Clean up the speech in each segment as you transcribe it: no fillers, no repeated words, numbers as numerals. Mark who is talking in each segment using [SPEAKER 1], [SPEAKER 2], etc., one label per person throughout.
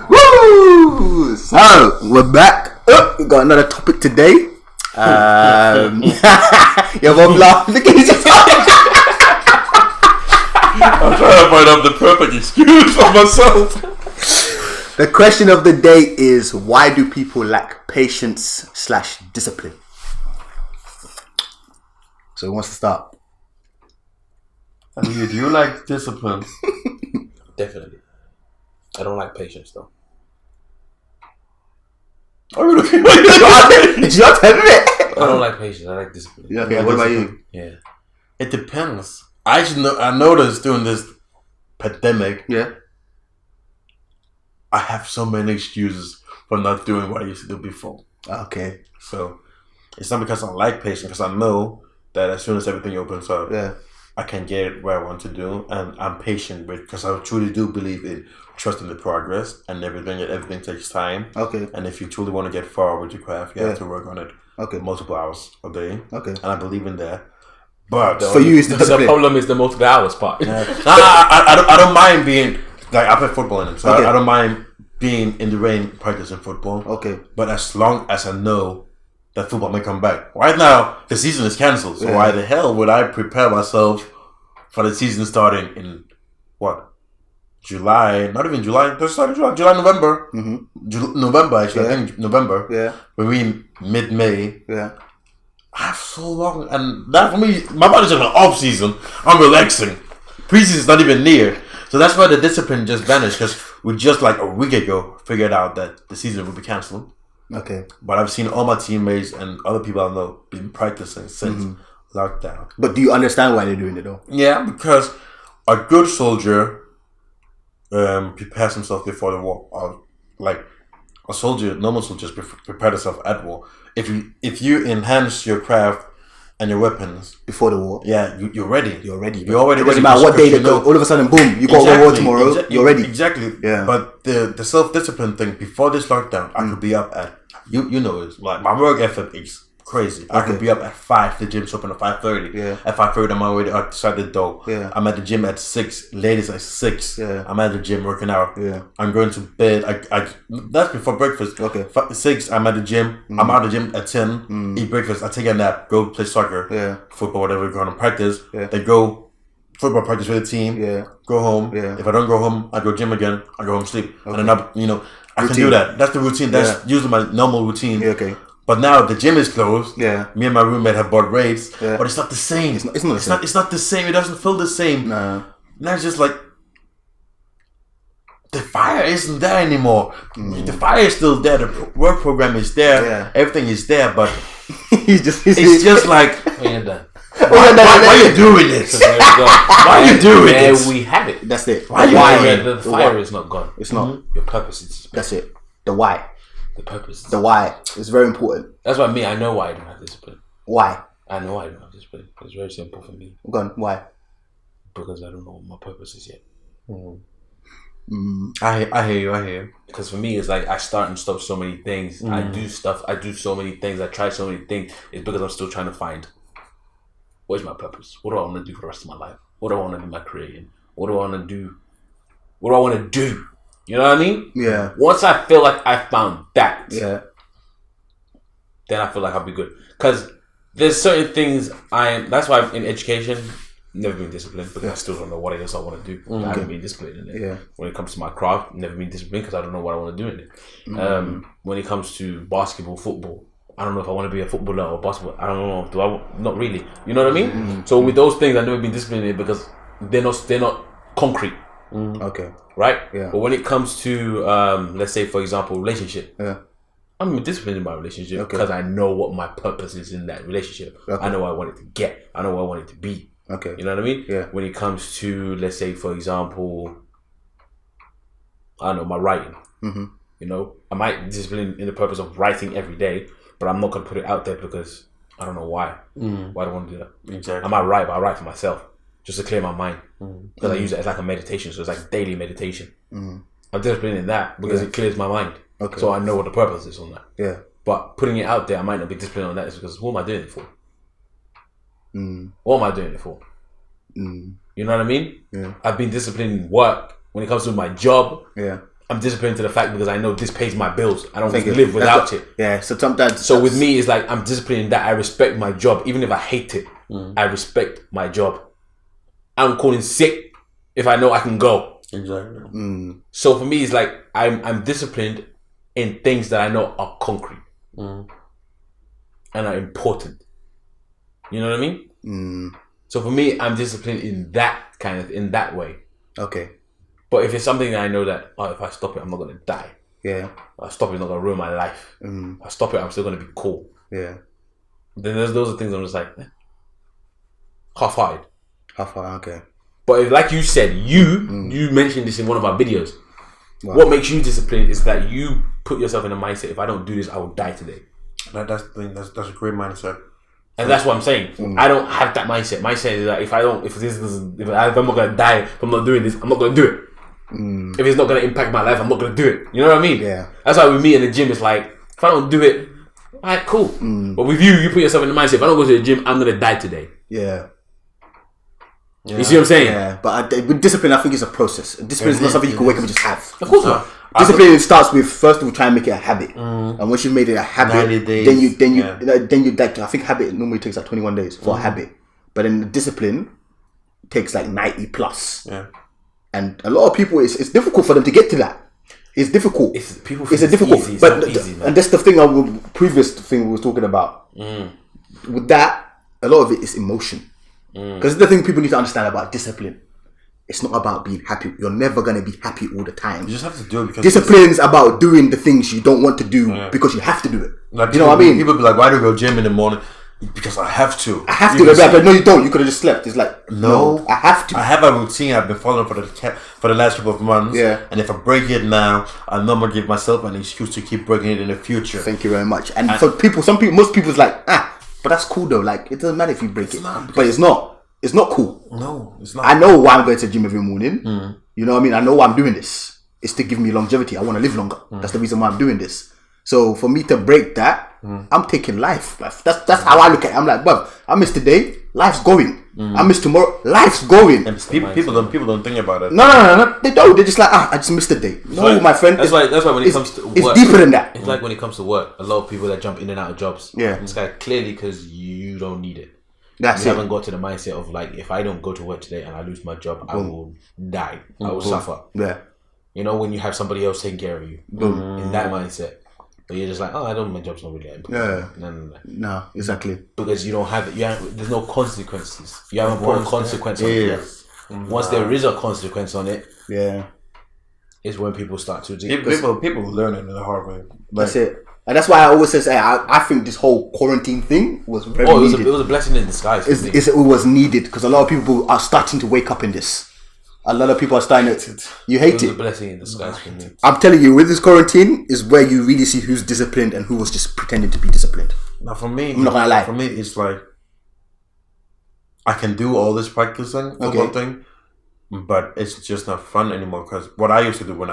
[SPEAKER 1] Woo! So we're back. We got another topic today. You're both laughing. Look at his
[SPEAKER 2] I'm trying to find out the perfect excuse for myself.
[SPEAKER 1] The question of the day is: why do people lack patience/discipline? So who wants to start?
[SPEAKER 2] Do you like discipline?
[SPEAKER 3] Definitely. I don't like patience though.
[SPEAKER 1] It's your turn, isn't it?
[SPEAKER 3] I don't like patience. I like discipline.
[SPEAKER 1] Yeah, okay, what about you?
[SPEAKER 3] Yeah.
[SPEAKER 2] It depends. I noticed during this pandemic, I have so many excuses for not doing what I used to do before.
[SPEAKER 1] Okay.
[SPEAKER 2] So it's not because I like patience, because I know that as soon as everything opens up, I can get where I want to do, and I'm patient with, because I truly do believe in trusting the progress and everything takes time. Okay. And if you truly want to get far with your craft, you have to work on it. Okay. Multiple hours a day. Okay. And I believe in that. But
[SPEAKER 1] for you, it's
[SPEAKER 3] the problem is the multiple hours part.
[SPEAKER 2] I don't mind being like, I play football in it, so I don't mind being in the rain practicing football. Okay. But as long as I know that football may come back. Right now, the season is cancelled, so why the hell would I prepare myself for the season starting in what? July? Not even July. They're starting July, November. November, actually. I think November. Yeah. We're mid-May. Yeah. I have so long, and that for me, my body's in an off season. I'm relaxing. Preseason's not even near, so that's why the discipline just vanished. Because we just like a week ago figured out that the season would be cancelled. Okay, but I've seen all my teammates and other people I know been practicing since lockdown.
[SPEAKER 1] But do you understand why they're doing it though?
[SPEAKER 2] Yeah, because a good soldier prepares himself before the war. Like a soldier, normal soldiers prepare themselves at war. If you enhance your craft and your weapons
[SPEAKER 1] before the war,
[SPEAKER 2] you're ready.
[SPEAKER 1] You're ready.
[SPEAKER 2] You're already
[SPEAKER 1] ready.
[SPEAKER 2] It doesn't
[SPEAKER 1] matter what day they go. All of a sudden, boom! You got war tomorrow. You're ready.
[SPEAKER 2] Exactly. Yeah. But the self-discipline thing before this lockdown, I could be up at you know it's like my work ethic is crazy. I could be up at 5. The gym's open at 5:30. Yeah. At 5:30, I'm already outside the door. Yeah. I'm at the gym at 6. Ladies at 6. Yeah. I'm at the gym working out. Yeah. I'm going to bed. I that's before breakfast. Okay. 6. I'm at the gym. I'm out of the gym at 10. Eat breakfast. I take a nap. Go play soccer. Yeah. Football, whatever we're going to practice. Yeah. Then go football practice with the team. Yeah. Go home. Yeah. If I don't go home, I go gym again. I go home sleep. Okay. And then I can do that. That's the routine. That's usually my normal routine. Yeah, okay. But now the gym is closed. Yeah. Me and my roommate have bought rates. Yeah. But it's not the same. It's not the same. It doesn't feel the same. No. Now it's just like the fire isn't there anymore. The fire is still there. The work program is there. Yeah. Everything is there, but it's just like why are you doing this? Why are you doing this?
[SPEAKER 3] We have it.
[SPEAKER 1] That's it.
[SPEAKER 3] Why the fire is not gone.
[SPEAKER 1] It's not.
[SPEAKER 3] Your purpose is.
[SPEAKER 1] That's it. The why.
[SPEAKER 3] The purpose.
[SPEAKER 1] The why is very important.
[SPEAKER 3] That's why I know why I don't have discipline.
[SPEAKER 1] Why?
[SPEAKER 3] I know I don't have discipline. It's very simple for me.
[SPEAKER 1] Go on. Why?
[SPEAKER 3] Because I don't know what my purpose is yet.
[SPEAKER 2] I hear you.
[SPEAKER 3] Because for me, it's like I start and stop so many things. I do stuff. I do so many things. I try so many things. It's because I'm still trying to find what is my purpose. What do I want to do for the rest of my life? What do I want to do my career in? What do I want to do? What do I want to do? You know what I mean? Yeah. Once I feel like I found that, then I feel like I'll be good. Because there's certain things that's why in education, never been disciplined because I still don't know what it is I want to do. I haven't been disciplined in it. Yeah. When it comes to my craft, never been disciplined because I don't know what I want to do in it. When it comes to basketball, football, I don't know if I want to be a footballer or basketball. I don't know. Not really. You know what I mean? So with those things, I've never been disciplined in it because they're not concrete.
[SPEAKER 1] Okay.
[SPEAKER 3] Right? Yeah. But when it comes to, let's say, for example, relationship, I'm disciplined in my relationship because I know what my purpose is in that relationship. Okay. I know what I want it to get. I know what I want it to be. Okay. You know what I mean? Yeah. When it comes to, let's say, for example, I don't know, my writing. You know, I might discipline in the purpose of writing every day, but I'm not going to put it out there because I don't know why. Why do I want to do that? Exactly. I might write, but I write for myself. Just to clear my mind. Because I use it as like a meditation. So it's like daily meditation. I'm disciplined in that because it clears my mind. Okay. So I know what the purpose is on that. Yeah. But putting it out there, I might not be disciplined on that. Is because who am I doing it for? What am I doing it for? You know what I mean?
[SPEAKER 1] Yeah.
[SPEAKER 3] I've been disciplined in work. When it comes to my job, I'm disciplined to the fact because I know this pays my bills. I don't live without it.
[SPEAKER 1] Yeah, so sometimes...
[SPEAKER 3] So with me, it's like I'm disciplined in that I respect my job. Even if I hate it, I respect my job. I'm calling sick if I know I can go.
[SPEAKER 2] Exactly.
[SPEAKER 3] So for me, it's like I'm disciplined in things that I know are concrete and are important. You know what I mean? So for me, I'm disciplined in that way.
[SPEAKER 1] Okay.
[SPEAKER 3] But if it's something that I know that if I stop it, I'm not gonna die.
[SPEAKER 1] Yeah.
[SPEAKER 3] I stop it, it's not gonna ruin my life. I stop it, I'm still gonna be cool.
[SPEAKER 1] Yeah.
[SPEAKER 3] Then those are things I'm just like half-hearted.
[SPEAKER 1] Okay.
[SPEAKER 3] But if, like you said, you mentioned this in one of our videos. Wow. What makes you disciplined is that you put yourself in a mindset. If I don't do this, I will die today.
[SPEAKER 2] That's the thing. That's a great mindset.
[SPEAKER 3] And that's what I'm saying. I don't have that mindset. My mindset is that if I'm not gonna die, if I'm not doing this, I'm not gonna do it. If it's not gonna impact my life, I'm not gonna do it. You know what I mean?
[SPEAKER 1] Yeah.
[SPEAKER 3] That's why with me in the gym, it's like if I don't do it, alright, cool. But with you put yourself in the mindset. If I don't go to the gym, I'm gonna die today.
[SPEAKER 1] Yeah.
[SPEAKER 3] You see what I'm saying?
[SPEAKER 1] Yeah. But with discipline, I think it's a process. Discipline is not something you can wake up and just have.
[SPEAKER 3] Of course not.
[SPEAKER 1] Discipline starts with first of all trying to make it a habit, and once you've made it a habit, then you I think habit normally takes like 21 days for a habit, but then the discipline takes like 90 plus.
[SPEAKER 2] Yeah,
[SPEAKER 1] and a lot of people it's difficult for them to get to that. It's difficult.
[SPEAKER 3] It's
[SPEAKER 1] a difficult,
[SPEAKER 3] easy.
[SPEAKER 1] but
[SPEAKER 3] easy,
[SPEAKER 1] and that's the thing. Previous thing we were talking about. With that, a lot of it is emotion, because the thing people need to understand about discipline. It's not about being happy. You're never going to be happy all the time.
[SPEAKER 2] You just have to do it because...
[SPEAKER 1] Discipline's about doing the things you don't want to do because you have to do it.
[SPEAKER 2] Like,
[SPEAKER 1] you know what I mean?
[SPEAKER 2] People be like, why do you go gym in the morning? Because I have to.
[SPEAKER 1] I have to. Like, no, you don't. You could have just slept. It's like, no, I have to.
[SPEAKER 2] I have a routine I've been following for the last couple of months.
[SPEAKER 1] Yeah.
[SPEAKER 2] And if I break it now, I'm not going to give myself an excuse to keep breaking it in the future.
[SPEAKER 1] Thank you very much. And for people, most people's like, but that's cool though. Like, it doesn't matter if you break it. But it's not. It's not cool.
[SPEAKER 2] No, it's not.
[SPEAKER 1] I know why I'm going to the gym every morning. You know what I mean? I know why I'm doing this. It's to give me longevity. I want to live longer. That's the reason why I'm doing this. So for me to break that, I'm taking life. That's how I look at it. I'm like, bruv, I missed today, life's going. I missed tomorrow, life's going.
[SPEAKER 2] And people don't think about it.
[SPEAKER 1] No, they don't. They're just like, I just missed a day. No, my friend.
[SPEAKER 3] That's why when it comes to work,
[SPEAKER 1] it's deeper than that.
[SPEAKER 3] It's like when it comes to work, a lot of people that jump in and out of jobs.
[SPEAKER 1] Yeah.
[SPEAKER 3] It's like clearly because you don't need it. You haven't got to the mindset of like, if I don't go to work today and I lose my job, I will die. I will suffer.
[SPEAKER 1] Yeah.
[SPEAKER 3] You know, when you have somebody else taking care of you in that mindset. But you're just like, my job's not really important.
[SPEAKER 1] Yeah. No, exactly.
[SPEAKER 3] Because you don't have it. There's no consequences. You haven't put a consequence on it yet. Once there is a consequence on it, is when people start to do.
[SPEAKER 2] People learn it in the hard way.
[SPEAKER 1] That's it. And that's why I always say, I think this whole quarantine thing was very needed.
[SPEAKER 3] It was a blessing in disguise.
[SPEAKER 1] It was needed because a lot of people are starting to wake up in this. A lot of people are starting to... You hate it.
[SPEAKER 3] It was a blessing in disguise for me.
[SPEAKER 1] I'm telling you, with this quarantine is where you really see who's disciplined and who was just pretending to be disciplined.
[SPEAKER 2] Now for me...
[SPEAKER 1] I'm not gonna lie.
[SPEAKER 2] For me, it's like... I can do all this practicing football thing, but it's just not fun anymore because what I used to do when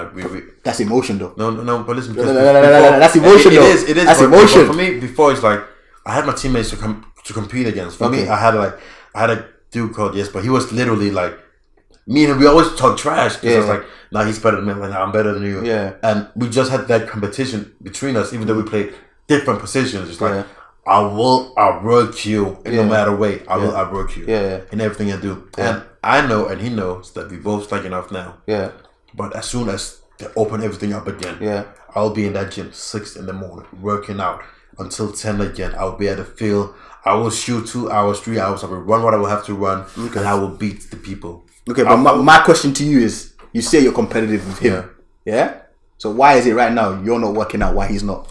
[SPEAKER 1] that's emotion though.
[SPEAKER 2] No, but listen...
[SPEAKER 1] No, that's emotion though.
[SPEAKER 2] It is.
[SPEAKER 1] That's emotion.
[SPEAKER 2] For me, before it's like... I had my teammates to compete against. For me, I had a dude called but he was literally like... Me and him, we always talk trash because it's like, nah, he's better than me. Like, I'm better than you.
[SPEAKER 1] Yeah.
[SPEAKER 2] And we just had that competition between us, even though we played different positions. It's like, I will outwork you in no matter way. I will outwork you in everything I do. And I know, and he knows that we both like enough now.
[SPEAKER 1] Yeah.
[SPEAKER 2] But as soon as they open everything up again, I'll be in that gym 6 a.m, working out until 10 again. I'll be at the field. I will shoot 2 hours, 3 hours. I will run what I will have to run, and I will beat the people. Okay,
[SPEAKER 1] but my question to you is, you say you're competitive with him, yeah? So why is it right now you're not working out, why he's not?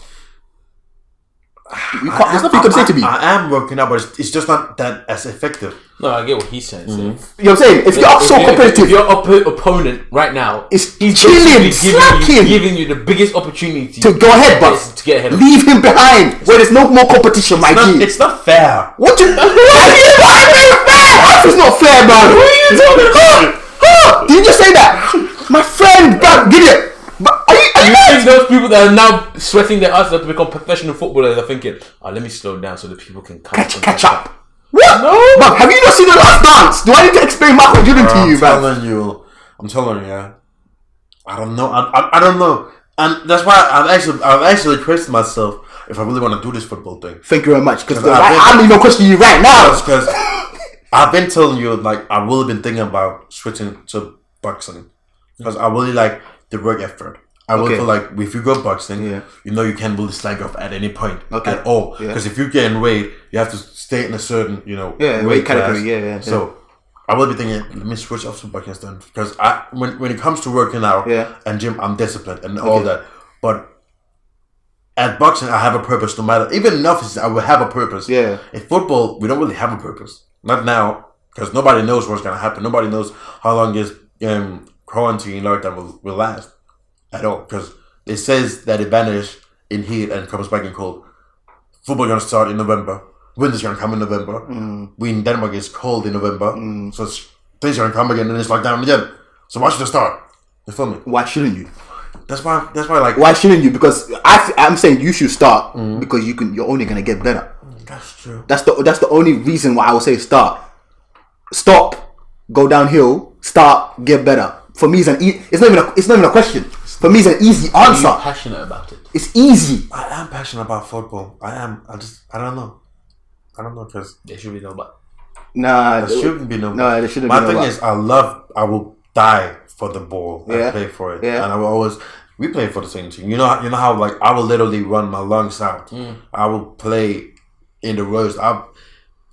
[SPEAKER 1] There's nothing you can say to me.
[SPEAKER 2] I am working out, but it's just not that as effective.
[SPEAKER 3] No, I get what he's saying.
[SPEAKER 1] You know what I'm saying? If you're so competitive...
[SPEAKER 3] If your opponent right now...
[SPEAKER 1] He's chilling, slacking.
[SPEAKER 3] Giving you the biggest opportunity...
[SPEAKER 1] To go ahead, but
[SPEAKER 3] to get ahead of
[SPEAKER 1] leave him behind where there's no more competition, my G.
[SPEAKER 2] It's not fair.
[SPEAKER 1] What you... Why is it fair? How is it not fair, man? What are you talking about? Did you just say that? My friend, bro, Gedeon.
[SPEAKER 3] You think those people that are now sweating their asses to become professional footballers are thinking, let me slow down so that people can
[SPEAKER 1] catch up. What? No. But have you not seen The Last Dance? Do I need to explain Michael Jordan to you, man?
[SPEAKER 2] I'm telling you, yeah. I don't know. I don't know. And that's why I've actually questioned myself if I really want to do this football thing.
[SPEAKER 1] Thank you very much. Because I'm even questioning you right now.
[SPEAKER 2] Because I've been telling you, like, I've really been thinking about switching to boxing. Because I really like the work effort. I really feel like if you go boxing, you know you can't really slack off at any point at all. Because if you gain weight, you have to stay in a certain, weight category. So I will be thinking, let me switch off to boxing then. Because when it comes to working out and gym, I'm disciplined and all that. But at boxing, I have a purpose no matter. Even in office, I will have a purpose. Yeah. In football, we don't really have a purpose. Not now. Because nobody knows what's going to happen. Nobody knows how long this quarantine lockdown will last. At all, because it says that it vanishes in heat and comes back in cold. Football gonna start in November. Winter's gonna come in November. We in Denmark is cold in November, so things gonna come again and it's lockdown again. So why should I start? You feel me?
[SPEAKER 1] Why shouldn't you?
[SPEAKER 2] That's why. Like,
[SPEAKER 1] why shouldn't you? Because I'm saying you should start because you're only gonna get better.
[SPEAKER 2] That's true.
[SPEAKER 1] That's the only reason why I would say start. Stop, go downhill. Start, get better. For me, it's not even a question. For me, it's an easy answer.
[SPEAKER 3] Are you passionate about it?
[SPEAKER 1] It's easy.
[SPEAKER 2] I am passionate about football. I am. I don't know. Because
[SPEAKER 3] there should be no but.
[SPEAKER 1] Nah,
[SPEAKER 2] there shouldn't be no.
[SPEAKER 1] No, there shouldn't
[SPEAKER 2] be no.
[SPEAKER 1] My
[SPEAKER 2] thing is, I will die for the ball. I play for it, and I will always. We play for the same team. You know how like I will literally run my lungs out. I will play in the roast.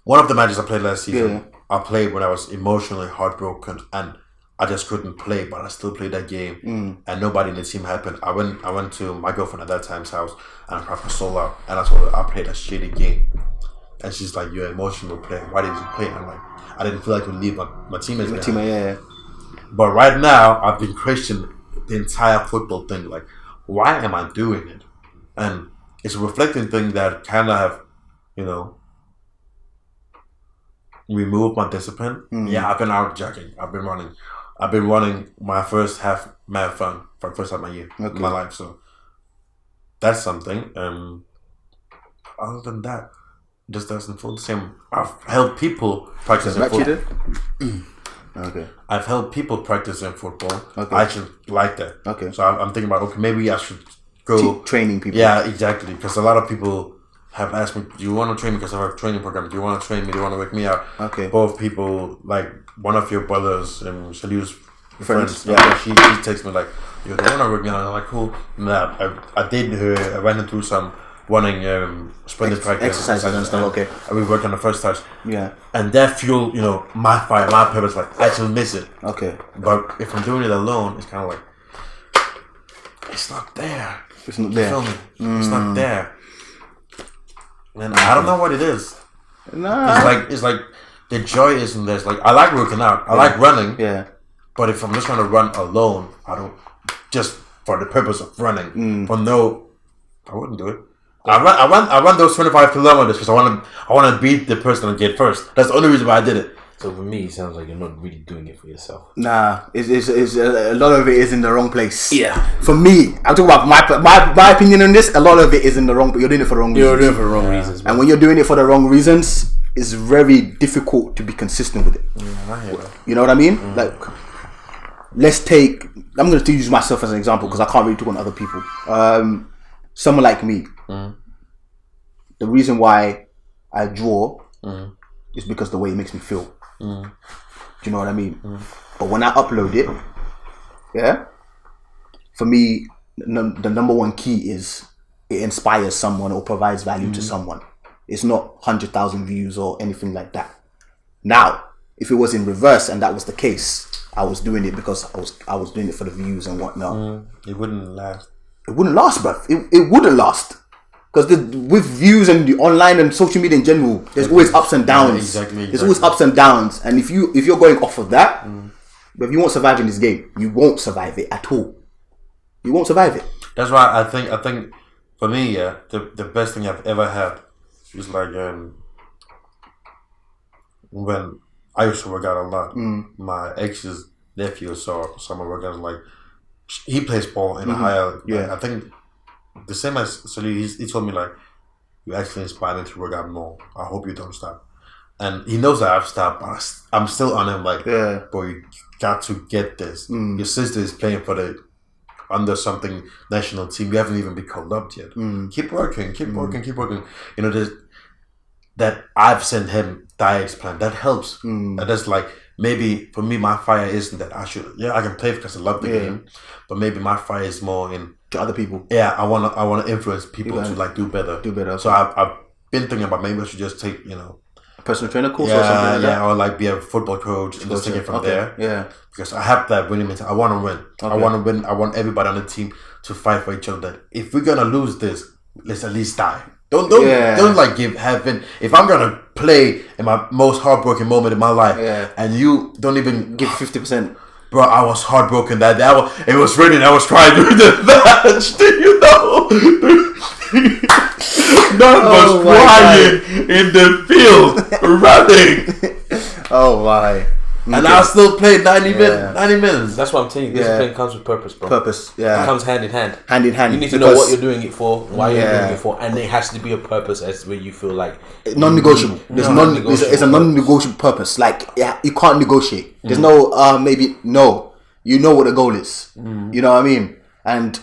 [SPEAKER 2] One of the matches I played last season, I played when I was emotionally heartbroken and I just couldn't play, but I still played that game, and nobody in the team happened. I went to my girlfriend at that time's house, and I cried my soul out, and I told her I played a shitty game, and she's like, "You're an emotional player. Why did you play?" And I'm like, "I didn't feel like to leave my teammates." But right now, I've been questioning the entire football thing. Like, why am I doing it? And it's a reflecting thing that kind of have, removed my discipline. Yeah, I've been out jogging. I've been running my first half marathon for the first time in my life. So that's something. Other than that, just doesn't feel the same. I've helped people practicing football. I've helped people practicing football. I actually like that. So I'm thinking about, maybe I should go
[SPEAKER 1] training people.
[SPEAKER 2] Yeah, exactly. Because a lot of people have asked me, do you want to train me because I have a training program? Do you want to train me? Do you want to wake me up? Both people, like one of your brothers and Salih's friends, she texted me like, you don't want to wake me up? And I'm like, cool. Nah, I did I ran into some running sprinting practice.
[SPEAKER 1] Exercises and stuff,
[SPEAKER 2] And we worked on the first touch.
[SPEAKER 1] Yeah. And
[SPEAKER 2] that fueled, my fire, my purpose, like, I actually miss it. But if I'm doing it alone, it's kind of like, it's not there.
[SPEAKER 1] It's not there.
[SPEAKER 2] You feel me? It's not there. And I don't know what it is.
[SPEAKER 1] Nah.
[SPEAKER 2] It's like the joy isn't there. It's like I like working out. I like running.
[SPEAKER 1] Yeah.
[SPEAKER 2] But if I'm just trying to run alone, I don't just for the purpose of running. I wouldn't do it. I run those 25 kilometers because I want to beat the person and get first. That's the only reason why I did it.
[SPEAKER 3] So for me, it sounds like you're not really doing it for yourself.
[SPEAKER 1] Nah, it's a lot of it is in the wrong place.
[SPEAKER 3] Yeah.
[SPEAKER 1] For me, I'm talking about my opinion on this. A lot of it is in the wrong. But you're doing it for the wrong reasons.
[SPEAKER 3] You're doing it for the wrong reasons.
[SPEAKER 1] And when you're doing it for the wrong reasons, it's very difficult to be consistent with it.
[SPEAKER 2] Yeah, I hear that.
[SPEAKER 1] You know what I mean? Like, let's take. I'm going to use myself as an example because I can't really talk on other people. Someone like me. The reason why I draw is because the way it makes me feel. Do you know what I mean? But when I upload it, for me, the number one key is it inspires someone or provides value to someone. It's not 100,000 views or anything like that. Now, if it was in reverse and that was the case, I was doing it because I was doing it for the views and whatnot.
[SPEAKER 2] It wouldn't last.
[SPEAKER 1] It wouldn't last, bruv. It wouldn't last. Because with views and the online and social media in general, there's always ups and downs.
[SPEAKER 2] Exactly.
[SPEAKER 1] There's always ups and downs. And if you're going off of that, but you won't survive in this game. You won't survive it at all. You won't survive it.
[SPEAKER 2] That's why I think for me, the best thing I've ever had is like when I used to work out a lot. My ex's nephew saw my workouts. Like he plays ball in a higher. I think the same as Salih. He told me like, you actually inspired me to work out more. I hope you don't stop. and he knows that I've stopped. But I'm still on him. Like, bro, you got to get this. Your sister is playing for the under something national team. You haven't even been called up yet. Keep working. You know, that I've sent him diet's plan. That helps. And that's like, maybe for me, my fire isn't that I can play because I love the game, but maybe my fire is more in
[SPEAKER 1] to other people.
[SPEAKER 2] Yeah, I wanna influence people to like do better. So I've been thinking about maybe I should just take, you know,
[SPEAKER 1] a personal trainer course or something like that.
[SPEAKER 2] or like be a football coach and just take it from there.
[SPEAKER 1] Yeah,
[SPEAKER 2] because I have that winning mentality. I want to win. I want to win. I want everybody on the team to fight for each other. That if we're gonna lose this, let's at least die. Don't like give heaven. If I'm gonna play in my most heartbroken moment in my life, and you don't even
[SPEAKER 1] give 50%.
[SPEAKER 2] Bro, I was heartbroken that day. It was raining. I was trying to do the match. Do you know? None was crying in the field, running.
[SPEAKER 1] Oh my!
[SPEAKER 2] And I still played 90 minutes.
[SPEAKER 3] That's what I'm telling you. Discipline comes with purpose, bro.
[SPEAKER 1] Purpose,
[SPEAKER 3] It comes hand in hand.
[SPEAKER 1] Hand in hand.
[SPEAKER 3] You need to know what you're doing it for, why you're doing it for, and there has to be a purpose as where you feel like
[SPEAKER 1] non-negotiable. It's a non-negotiable purpose. Like, you can't negotiate. There's no maybe no. You know what the goal is. You know what I mean? And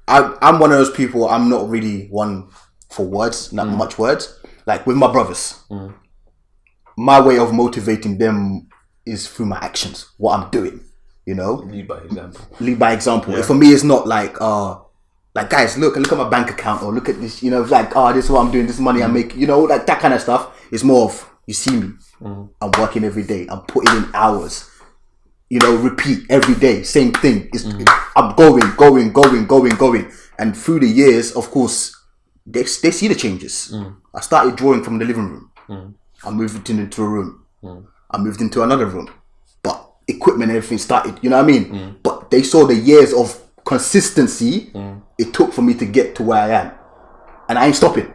[SPEAKER 1] I'm one of those people. I'm not really one for words, not much words. Like with my brothers, my way of motivating them is through my actions, what I'm doing, you know?
[SPEAKER 3] Lead by example.
[SPEAKER 1] Yeah. For me, it's not like guys, look at my bank account, or look at this, you know, like, this is what I'm doing, this money I make, you know, like that kind of stuff. It's more of, you see me, I'm working every day, I'm putting in hours, you know, repeat every day, same thing. I'm going. And through the years, of course, they see the changes. I started drawing from the living room. I moved into a room. I moved into another room, but equipment and everything started, you know what I mean? But they saw the years of consistency it took for me to get to where I am. And I ain't stopping.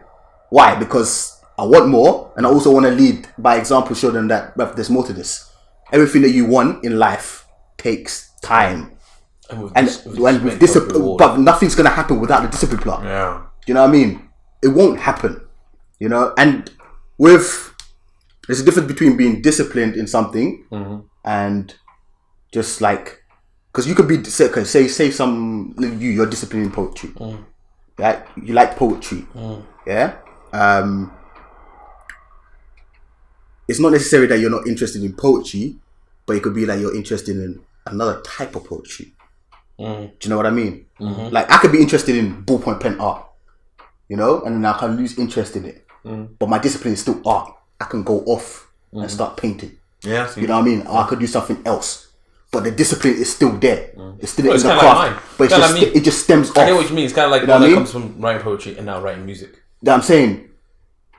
[SPEAKER 1] Why? Because I want more, and I also want to lead by example, show them that there's more to this. Everything that you want in life takes time. And with discipline, but nothing's going to happen without the discipline part.
[SPEAKER 2] Yeah.
[SPEAKER 1] Do you know what I mean? It won't happen, you know? And there's a difference between being disciplined in something and just like, because you could be say you're disciplined in poetry, right? You like poetry, yeah. It's not necessary that you're not interested in poetry, but it could be like you're interested in another type of poetry. Do you know what I mean? Like, I could be interested in ballpoint pen art, you know, and then I can lose interest in it, but my discipline is still art. I can go off and start painting. Yeah, you know what I mean? Or I could do something else, but the discipline is still there. It's still in the craft, but it just stems off.
[SPEAKER 3] I know what you mean. It's kind of like one that comes from writing poetry and now writing music.
[SPEAKER 1] That I'm saying,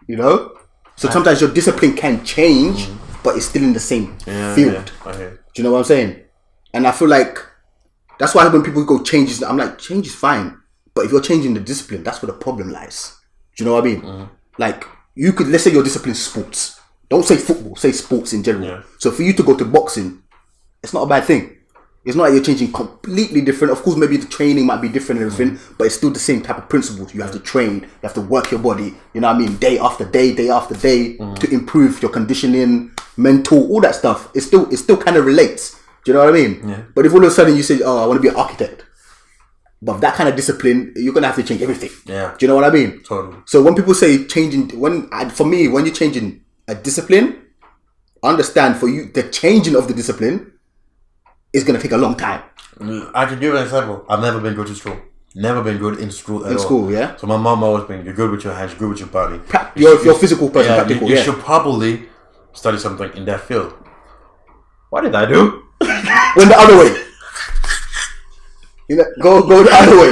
[SPEAKER 1] you know. So sometimes your discipline can change, but it's still in the same field.
[SPEAKER 2] Yeah.
[SPEAKER 1] Do you know what I'm saying? And I feel like that's why when people go changes, I'm like, change is fine, but if you're changing the discipline, that's where the problem lies. Do you know what I mean? Like, you could, let's say your discipline is sports. Don't say football, say sports in general. Yeah. So for you to go to boxing, it's not a bad thing. It's not like you're changing completely different. Of course, maybe the training might be different and everything, but it's still the same type of principles. You have to train, you have to work your body, you know what I mean, day after day to improve your conditioning, mental, all that stuff. It still kind of relates. Do you know what I mean? Yeah. But if all of a sudden you say, I want to be an architect, but that kind of discipline, you're going to have to change everything.
[SPEAKER 2] Yeah.
[SPEAKER 1] Do you know what I mean?
[SPEAKER 2] Totally.
[SPEAKER 1] So when people say for me, when you're changing a discipline, understand for you, the changing of the discipline is going to take a long time.
[SPEAKER 2] I can give an example. I've never been good to school. Never been good in school at all.
[SPEAKER 1] In school, yeah?
[SPEAKER 2] So my mom always been, you're good with your hands, you're good with your body.
[SPEAKER 1] You're a physical person, practical.
[SPEAKER 2] You should probably study something in that field. What did I do?
[SPEAKER 1] Went the other way. You know, go the other way.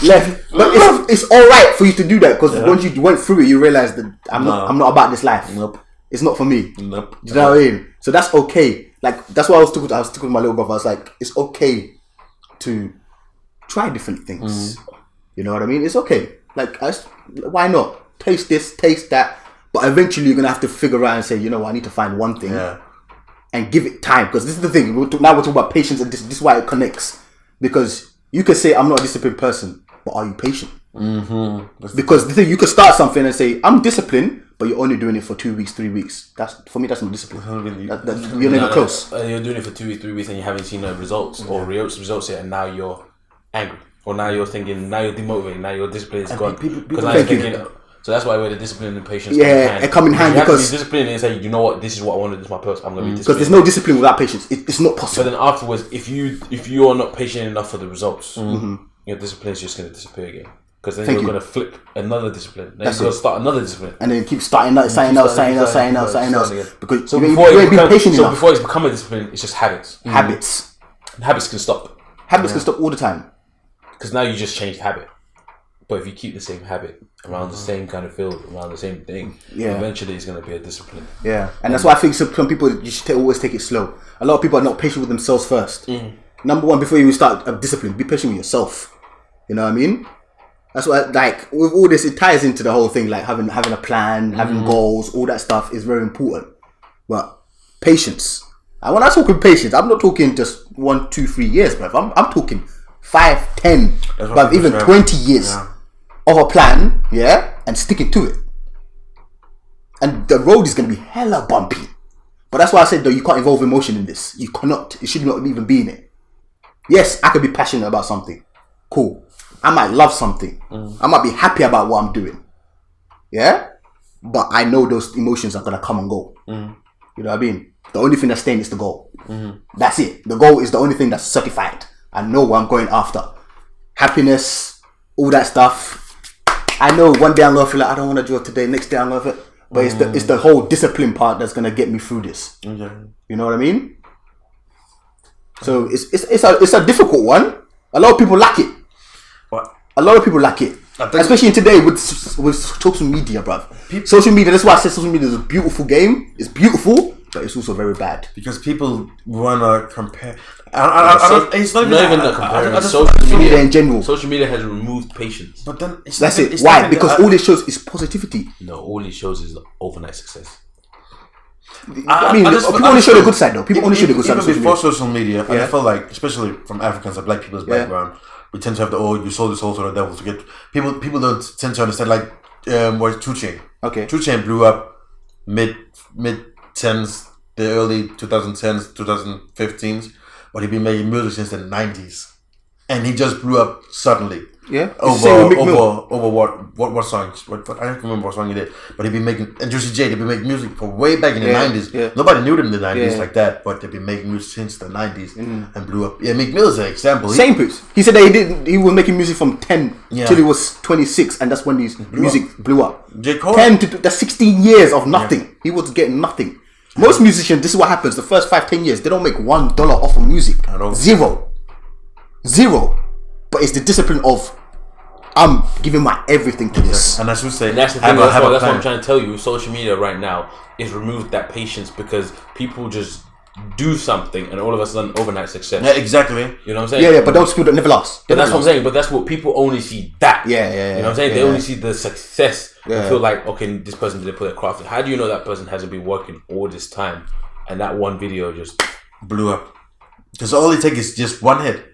[SPEAKER 1] Left. But it's all right for you to do that, because once you went through it, you realize that I'm not about this life.
[SPEAKER 2] Nope.
[SPEAKER 1] It's not for me.
[SPEAKER 2] Nope.
[SPEAKER 1] Do you know what I mean? So that's okay. Like, that's why I was talking with my little brother. I was like, it's okay to try different things. You know what I mean? It's okay. Like, why not? Taste this, taste that. But eventually you're going to have to figure out and say, you know what, I need to find one thing. Yeah. And give it time, because this is the thing. Now we're talking about patience, and this is why it connects. Because you can say, I'm not a disciplined person, but are you patient? Because the thing, you could start something and say, I'm disciplined, but you're only doing it for 2 weeks, 3 weeks. For me, that's not discipline. You're never close.
[SPEAKER 3] You're doing it for 2 weeks, 3 weeks, and you haven't seen no results or results yet, and now you're angry. Or now you're thinking, now you're demotivated, now your discipline is gone. So that's why the discipline and patience
[SPEAKER 1] come in hand.
[SPEAKER 3] You have to be disciplined and say, you know what, this is what I want to do, this is my purpose, I'm going to be disciplined.
[SPEAKER 1] Because there's no discipline without patience. It's not possible.
[SPEAKER 3] But then afterwards, if you are not patient enough for the results, your discipline is just going to disappear again. Because then you're going to flip another discipline. Then you're going to start another discipline.
[SPEAKER 1] And then keep starting else. Because
[SPEAKER 3] before it's become a discipline, it's just habits.
[SPEAKER 1] Habits.
[SPEAKER 3] Habits can stop.
[SPEAKER 1] Habits can stop all the time.
[SPEAKER 3] Because now you just changed habit. But if you keep the same habit around the same kind of field, around the same thing, eventually it's going to be a discipline. Yeah,
[SPEAKER 1] and that's why I think some people, you should always take it slow. A lot of people are not patient with themselves first. Number one, before you start a discipline, be patient with yourself. You know what I mean? That's why, like, with all this, it ties into the whole thing, like having a plan, having goals, all that stuff is very important. But patience. And when I talk with patience, I'm not talking just 1, 2, 3 years, bruv. I'm talking 5, 10, but even 20 years of a plan, and sticking to it. And the road is going to be hella bumpy. But that's why I said, though, you can't involve emotion in this. You cannot. It should not even be in it. Yes, I could be passionate about something. Cool. I might love something. I might be happy about what I'm doing. Yeah? But I know those emotions are going to come and go. You know what I mean? The only thing that's staying is the goal. That's it. The goal is the only thing that's certified. I know what I'm going after. Happiness, all that stuff. I know one day I'm going to feel like I don't want to do it today. Next day I'm going to feel... But it's the whole discipline part that's going to get me through this. You know what I mean? So it's a difficult one. A lot of people lack it.
[SPEAKER 2] What?
[SPEAKER 1] A lot of people lack it. Especially today with social media, bruv. Social media, that's why I said social media is a beautiful game. It's beautiful, but it's also very bad.
[SPEAKER 2] Because people want to compare. It's not even that comparing.
[SPEAKER 3] Social
[SPEAKER 1] media in general.
[SPEAKER 3] Social media has removed patience.
[SPEAKER 2] But then
[SPEAKER 1] that's it. Why? Because all it shows is positivity.
[SPEAKER 3] No, all it shows is overnight success.
[SPEAKER 1] I mean, people only show the good side, though. People only show the good side.
[SPEAKER 2] Even before social media, I felt like, especially from Africans and black people's background, we tend to have you sold your soul to the devil to get people don't tend to understand, like what 2 Chainz. Okay. 2 Chainz blew up mid 10s, the early 2010s, 2015s, but he'd been making music since the 90s, and he just blew up suddenly.
[SPEAKER 1] Yeah.
[SPEAKER 2] Over what songs? What I don't remember what song he did, but he'd been making, and Juicy J, they'd been making music for way back in the 90s. Yeah. Nobody knew them in the 90s like that, but they've been making music since the 90s and blew up. Yeah, Meek Mill is an example.
[SPEAKER 1] Same piece. He said that he was making music from 10 till he was 26, and that's when his music blew up.
[SPEAKER 2] J. Cole?
[SPEAKER 1] 10 to that's 16 years of nothing. Yeah. He was getting nothing. Most musicians, this is what happens. The first 5-10 years, they don't make $1 off of music. Zero. But it's the discipline of I'm giving my everything to this.
[SPEAKER 2] And that's what I'm
[SPEAKER 3] that's the thing. That's what I'm trying to tell you. Social media right now is removed that patience because people just do something and all of a sudden overnight success.
[SPEAKER 2] Yeah, exactly.
[SPEAKER 3] You know what I'm saying?
[SPEAKER 1] Yeah, but those people that never last.
[SPEAKER 3] But that's what I'm saying. But that's what people only see. That.
[SPEAKER 1] Yeah.
[SPEAKER 3] You know what I'm saying? They only see the success and feel like, okay, this person did put their craft in. How do you know that person hasn't been working all this time and that one video just
[SPEAKER 2] blew up? Because all it takes is just one hit.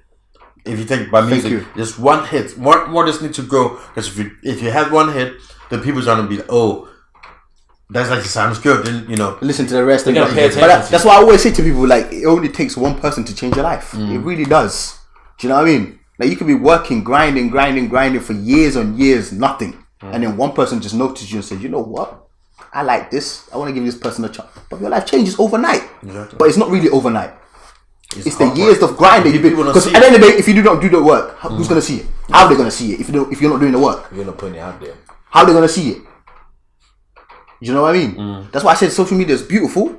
[SPEAKER 2] If you think about music, just one hit. More just need to grow. Because if you have one hit, then people's gonna be like, oh, that's like it sounds good. Then
[SPEAKER 1] listen to the rest.
[SPEAKER 3] They're gonna pay attention.
[SPEAKER 1] But that's why I always say to people, like, it only takes one person to change your life. It really does. Do you know what I mean? Like, you could be working, grinding for years on years, nothing, and then one person just notices you and says, you know what? I like this. I want to give this person a chance. But your life changes overnight. Exactly. But it's not really overnight. It's the years of grinding. Because at the end of the day, if you do not do the work, who's going to see it? How are they going to see it if you're not doing the work?
[SPEAKER 3] You're not putting it out there.
[SPEAKER 1] How are they going to see it? You know what I mean? That's why I said social media is beautiful,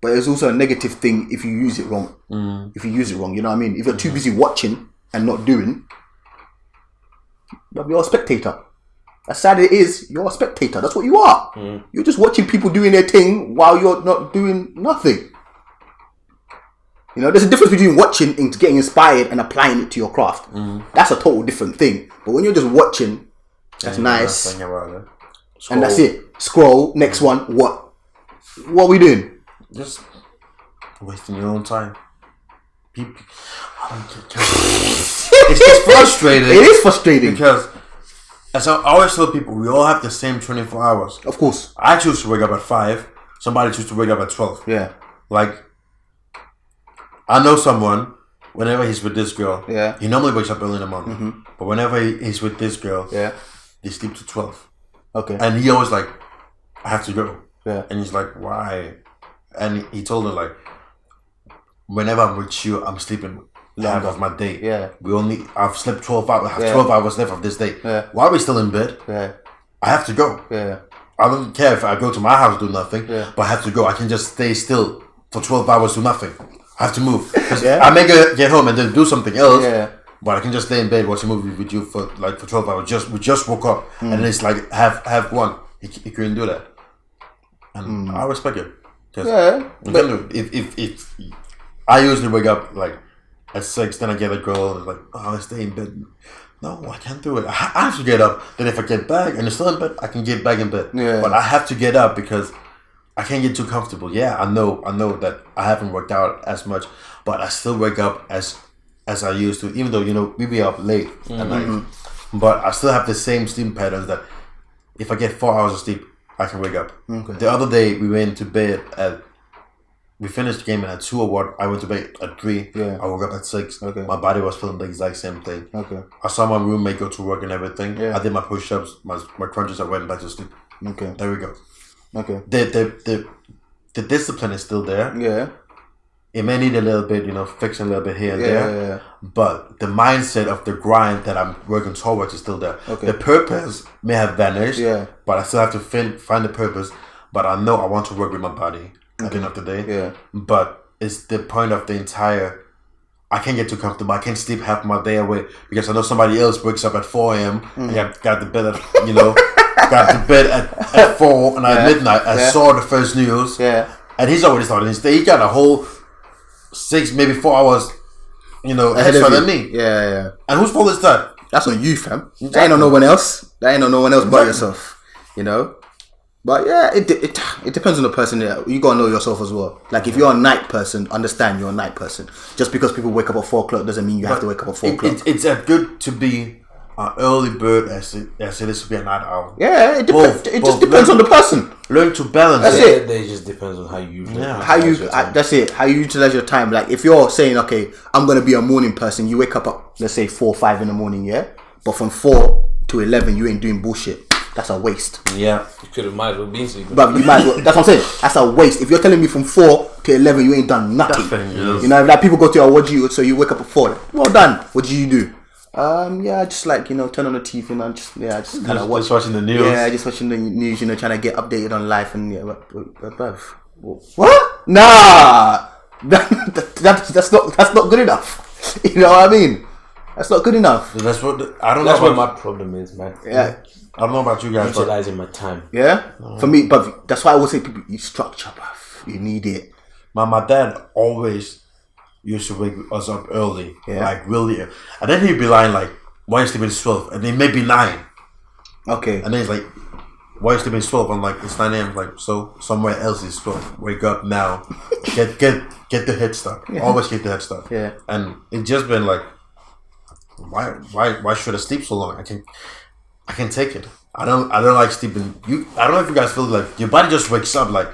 [SPEAKER 1] but it's also a negative thing if you use it wrong. If you use it wrong, you know what I mean? If you're too busy watching and not doing, you're a spectator. As sad as it is, you're a spectator. That's what you are. You're just watching people doing their thing while you're not doing nothing. You know, there's a difference between watching and getting inspired and applying it to your craft. That's a total different thing. But when you're just watching, that's nice. And that's it. Scroll, next one, what? What are we doing?
[SPEAKER 2] Just wasting your own time. It's just frustrating.
[SPEAKER 1] It is frustrating.
[SPEAKER 2] Because as I always tell people, we all have the same 24 hours.
[SPEAKER 1] Of course.
[SPEAKER 2] I choose to wake up at 5. Somebody chooses to wake up at 12.
[SPEAKER 1] Yeah.
[SPEAKER 2] Like, I know someone, whenever he's with this girl, he normally wakes up early in the morning. Mm-hmm. But whenever he's with this girl, they sleep to 12. Okay. And he always like, I have to go. Yeah. And he's like, why? And he told her like, whenever I'm with you, I'm sleeping half of my day. Yeah. I've slept 12 hours. I have 12 hours left of this day. Yeah. Why are we still in bed? Yeah. I have to go. Yeah. I don't care if I go to my house, do nothing. Yeah. But I have to go. I can just stay still for 12 hours, do nothing. I have to move. I may get home and then do something else. Yeah. But I can just stay in bed, watch a movie with you for 12 hours. We just woke up and it's like half one. He couldn't do that. And I respect it. If I usually wake up like at 6, then I get a girl and like, oh, I stay in bed. No, I can't do it. I have to get up. Then if I get back and it's still in bed, I can get back in bed. Yeah. But I have to get up because I can't get too comfortable. Yeah, I know that I haven't worked out as much, but I still wake up as I used to, even though, we be up late at night. But I still have the same sleep patterns that if I get 4 hours of sleep, I can wake up. Okay. The other day, we went to bed we finished the game at 2 or what? I went to bed at 3. Yeah. I woke up at 6. Okay. My body was feeling the exact same thing. Okay. I saw my roommate go to work and everything. Yeah. I did my push-ups, my crunches. I went back to sleep. Okay. There we go. Okay. The discipline is still there. Yeah. It may need a little bit, fixing a little bit here and there. Yeah. But the mindset of the grind that I'm working towards is still there. Okay. The purpose may have vanished. Yeah. But I still have to find the purpose. But I know I want to work with my body at the end of the day. Yeah. But it's the point of the entire. I can't get too comfortable. I can't sleep half my day away because I know somebody else wakes up at 4 a.m. and got the bed at got to bed at 4 and at midnight. I saw the first news. Yeah. And he's already started his day. He got a whole 6, maybe 4 hours, extra than me. Yeah. And whose fault is that?
[SPEAKER 1] That's on you, fam. Exactly. That ain't on no one else. That ain't on no one else but yourself. But yeah, it depends on the person. You gotta know yourself as well. Like if you're a night person, understand you're a night person. Just because people wake up at 4 o'clock doesn't mean you have to wake up at 4 o'clock.
[SPEAKER 2] It's as good to be an early bird as it is to be a night owl.
[SPEAKER 1] Yeah, it just depends on the person.
[SPEAKER 2] Learn to balance.
[SPEAKER 3] That's it. It just depends on how you.
[SPEAKER 1] That's it. How you utilize your time. Like if you're saying, okay, I'm gonna be a morning person. You wake up at let's say 4 or 5 in the morning, yeah. But from 4 to 11, you ain't doing bullshit. That's a waste.
[SPEAKER 3] Yeah, you might as well be sleeping.
[SPEAKER 1] But you might as well. That's what I'm saying. That's a waste. If you're telling me from 4 to 11, you ain't done nothing. Like people go to so you wake up at 4. Well done. What did you do? Just like turn on the TV and just kind of
[SPEAKER 2] watching the news.
[SPEAKER 1] Yeah, just watching the news. Trying to get updated on life and what? Nah, that's not good enough. You know what I mean? That's not good enough.
[SPEAKER 2] That's what
[SPEAKER 3] my problem is, man.
[SPEAKER 2] Yeah. I don't know about you guys.
[SPEAKER 3] Utilizing my time.
[SPEAKER 1] Yeah? For me, but that's why I would say people, you structure, bruv. You need it.
[SPEAKER 2] My dad always used to wake us up early. Yeah. Like, really. And then he'd be lying like, why are you sleeping 12? And then maybe 9. Okay. And then he's like, why are you sleeping 12? I'm like, it's 9 a.m. Like, so somewhere else is 12. Wake up now. Get the head start. Yeah. Always get the head start. Yeah. And it's just been like, why should I sleep so long? I can take it. I don't like sleeping. I don't know if you guys feel like your body just wakes up like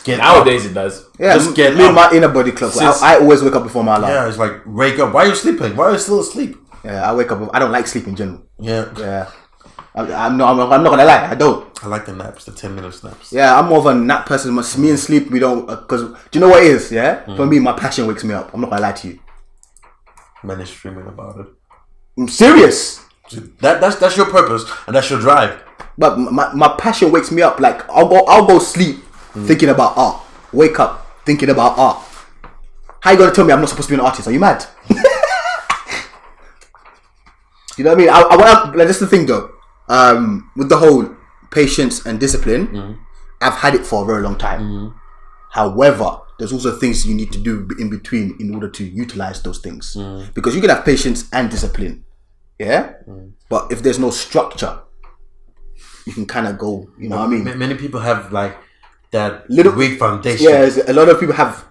[SPEAKER 3] nowadays it does.
[SPEAKER 1] Yeah, just get up. My inner body clock. I always wake up before my alarm.
[SPEAKER 2] Yeah, it's like wake up. Why are you sleeping? Why are you still asleep?
[SPEAKER 1] Yeah, I wake up. I don't like sleep in general. Yeah. I'm not gonna lie. I don't.
[SPEAKER 2] I like the naps, the 10-minute naps.
[SPEAKER 1] Yeah, I'm more of a nap person. Me and sleep, we don't. Because do you know what it is? Yeah, for me, my passion wakes me up. I'm not gonna lie to you.
[SPEAKER 2] Man is streaming about it.
[SPEAKER 1] I'm serious.
[SPEAKER 2] That's your purpose and that's your drive.
[SPEAKER 1] But my passion wakes me up. Like I'll go sleep thinking about art. Wake up thinking about art. How you gonna tell me I'm not supposed to be an artist? Are you mad? You know what I mean? I want like that's the thing though. With the whole patience and discipline, I've had it for a very long time. However, there's also things you need to do in between in order to utilize those things. Because you can have patience and discipline. Yeah? But if there's no structure, you can kind of go, you know what I mean?
[SPEAKER 2] Many people have like that weak foundation.
[SPEAKER 1] Yeah, a lot of people have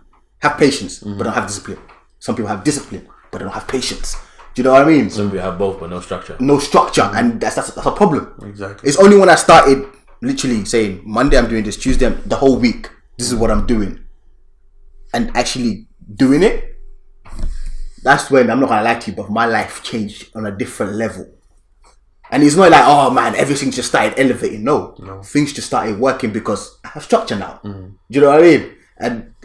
[SPEAKER 1] patience, but don't have discipline. Some people have discipline, but they don't have patience. Do you know what I mean?
[SPEAKER 3] Some people have both, but no structure.
[SPEAKER 1] No structure, and that's a problem.
[SPEAKER 2] Exactly.
[SPEAKER 1] It's only when I started literally saying Monday I'm doing this, Tuesday the whole week this is what I'm doing, and actually doing it. That's when, I'm not gonna lie to you, but my life changed on a different level. And it's not like, oh man, everything just started elevating. No. Things just started working because I have structure now. Do you know what I mean? And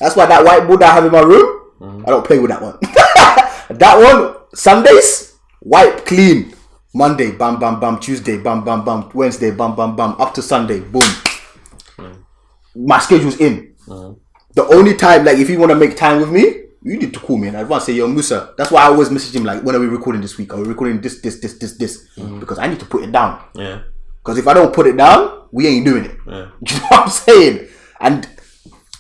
[SPEAKER 1] that's why that whiteboard that I have in my room, I don't play with that one. That one, Sundays, wipe clean. Monday, bam, bam, bam. Tuesday, bam, bam, bam. Wednesday, bam, bam, bam. Up to Sunday, boom. My schedule's in. The only time, like, if you want to make time with me, you need to call me in advance. Say, yo, Musa. That's why I always message him, like, when are we recording this week? Are we recording this? Because I need to put it down.
[SPEAKER 2] Yeah.
[SPEAKER 1] Because if I don't put it down, we ain't doing it.
[SPEAKER 2] Yeah.
[SPEAKER 1] Do you know what I'm saying? And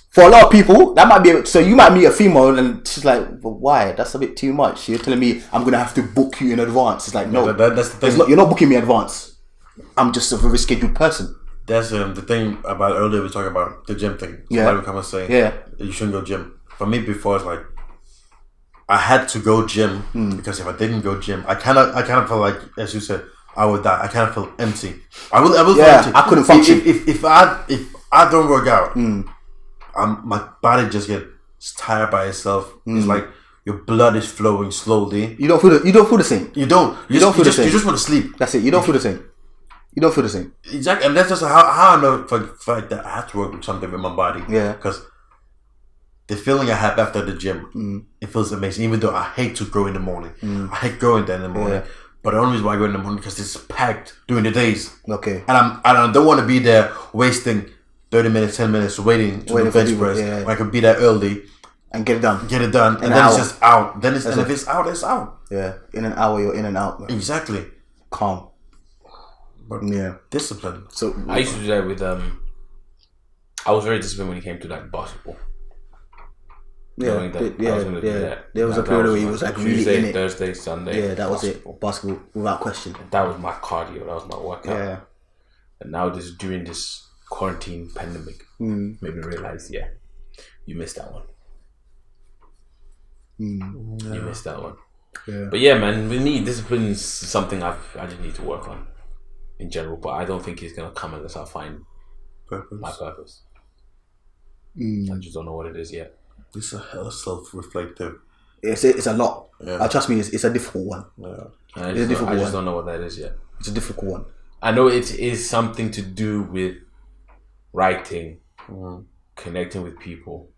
[SPEAKER 1] for a lot of people, that might be, so you might meet a female and she's like, but why? That's a bit too much. You're telling me I'm going to have to book you in advance. It's like, no,
[SPEAKER 2] that's the thing.
[SPEAKER 1] You're not booking me in advance. I'm just a very scheduled person.
[SPEAKER 2] That's the thing about earlier we talking about the gym thing. So
[SPEAKER 1] Yeah.
[SPEAKER 2] like we come and say, you shouldn't go gym. For me, before, it's like I had to go gym because if I didn't go gym, I kind of felt like, as you said, I would die. I kind of feel empty. I will feel empty.
[SPEAKER 1] I couldn't function.
[SPEAKER 2] If I don't work out, my body just gets tired by itself. It's like your blood is flowing slowly.
[SPEAKER 1] You don't feel the same.
[SPEAKER 2] You don't. You just want to sleep.
[SPEAKER 1] That's it. You don't feel the same. You don't feel the same.
[SPEAKER 2] Exactly, and that's just how I know for fact that I have to work with something with my body.
[SPEAKER 1] Yeah.
[SPEAKER 2] Because the feeling I have after the gym, it feels amazing. Even though I hate to go in the morning, I hate going there in the morning. Yeah. But the only reason why I go in the morning because it's packed during the days.
[SPEAKER 1] Okay.
[SPEAKER 2] And I don't want to be there wasting 30 minutes, 10 minutes waiting to do bench press.
[SPEAKER 1] Yeah.
[SPEAKER 2] I could be there early
[SPEAKER 1] and get it done.
[SPEAKER 2] and then it's just out. Then it's, and if it's out, it's out.
[SPEAKER 1] Yeah. In an hour, you're in and out. Man.
[SPEAKER 2] Exactly.
[SPEAKER 1] Calm.
[SPEAKER 2] But discipline.
[SPEAKER 1] So
[SPEAKER 3] I used to do that with I was very disciplined when it came to like basketball. There was a period where he was like
[SPEAKER 1] Tuesday,
[SPEAKER 3] really in it. Thursday, Sunday.
[SPEAKER 1] Yeah, that was
[SPEAKER 3] basketball.
[SPEAKER 1] it. Basketball, without question.
[SPEAKER 3] That was my cardio. That was my workout.
[SPEAKER 1] Yeah.
[SPEAKER 3] And now during this quarantine pandemic, made me realize, you missed that one. You missed that one.
[SPEAKER 1] Yeah.
[SPEAKER 3] But yeah, man, with me, discipline is something I just need to work on in general. But I don't think it's gonna come unless I find my purpose. I just don't know what it is yet.
[SPEAKER 2] It's a hell of self-reflective.
[SPEAKER 1] It's a lot.
[SPEAKER 2] Yeah.
[SPEAKER 1] Trust me, it's a difficult one.
[SPEAKER 2] Yeah.
[SPEAKER 3] I just don't know what that is yet.
[SPEAKER 1] It's a difficult one.
[SPEAKER 3] I know it is something to do with writing, connecting with people,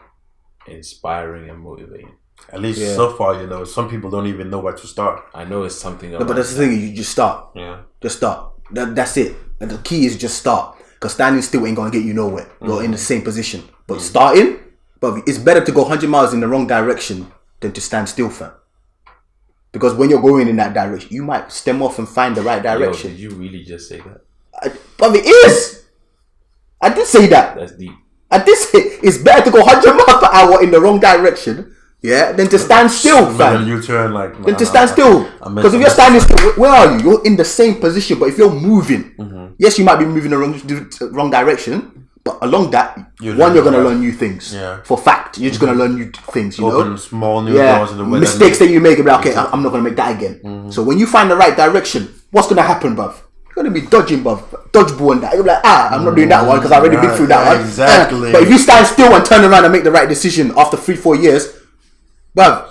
[SPEAKER 3] inspiring and motivating.
[SPEAKER 2] At least so far, some people don't even know where to start.
[SPEAKER 3] I know it's something.
[SPEAKER 1] No, but that's the thing. You just start.
[SPEAKER 2] Yeah.
[SPEAKER 1] Just start. That's it. And the key is just start. Because standing still ain't gonna get you nowhere. You're in the same position. But starting, but it's better to go 100 miles in the wrong direction than to stand still, fam. Because when you're going in that direction, you might stem off and find the right direction.
[SPEAKER 3] Yo, did you really just say that?
[SPEAKER 1] But it is. I did say that.
[SPEAKER 3] That's deep.
[SPEAKER 1] I did say it's better to go 100 miles per hour in the wrong direction, than to stand still, fam.
[SPEAKER 2] Then you turn
[SPEAKER 1] than to stand still. Because if you're standing still, where are you? You're in the same position. But if you're moving, yes, you might be moving the wrong direction. But along that, you're going to learn new things.
[SPEAKER 2] Yeah.
[SPEAKER 1] For fact, you're just going to learn new things.
[SPEAKER 2] Open small new doors in the way.
[SPEAKER 1] Mistakes that you make, be like, okay, I'm not going to make that again. So when you find the right direction, what's going to happen, bruv? You're going to be dodging, bruv. Dodgeball and that. You're like, I'm not doing that one because I've already been through that one.
[SPEAKER 2] Exactly.
[SPEAKER 1] But if you stand still and turn around and make the right decision after 3-4 years, bruv,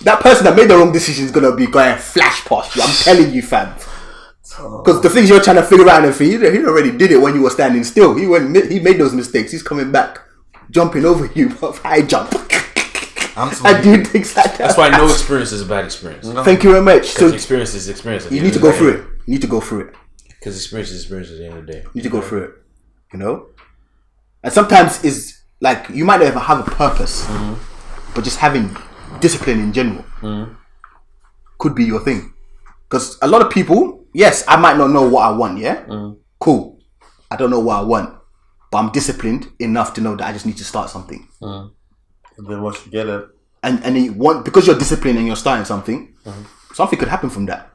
[SPEAKER 1] that person that made the wrong decision is going to be going flash past you. I'm telling you, fam. Because the things you're trying to figure out, he already did it when you were standing still. He made those mistakes. He's coming back, jumping over you, high jump. I do things like that.
[SPEAKER 3] That's why no experience is a bad experience.
[SPEAKER 1] Thank you very much. So
[SPEAKER 3] experience is experience.
[SPEAKER 1] You need to go through it. You need to go through it.
[SPEAKER 3] Because experience is experience at the end of the day.
[SPEAKER 1] You need to go through it. And sometimes it's like you might not ever have a purpose, but just having discipline in general could be your thing. Because a lot of people, yes, I might not know what I want, cool. I don't know what I want, but I'm disciplined enough to know that I just need to start something.
[SPEAKER 2] And then once you get it,
[SPEAKER 1] and because you're disciplined and you're starting something, something could happen from that.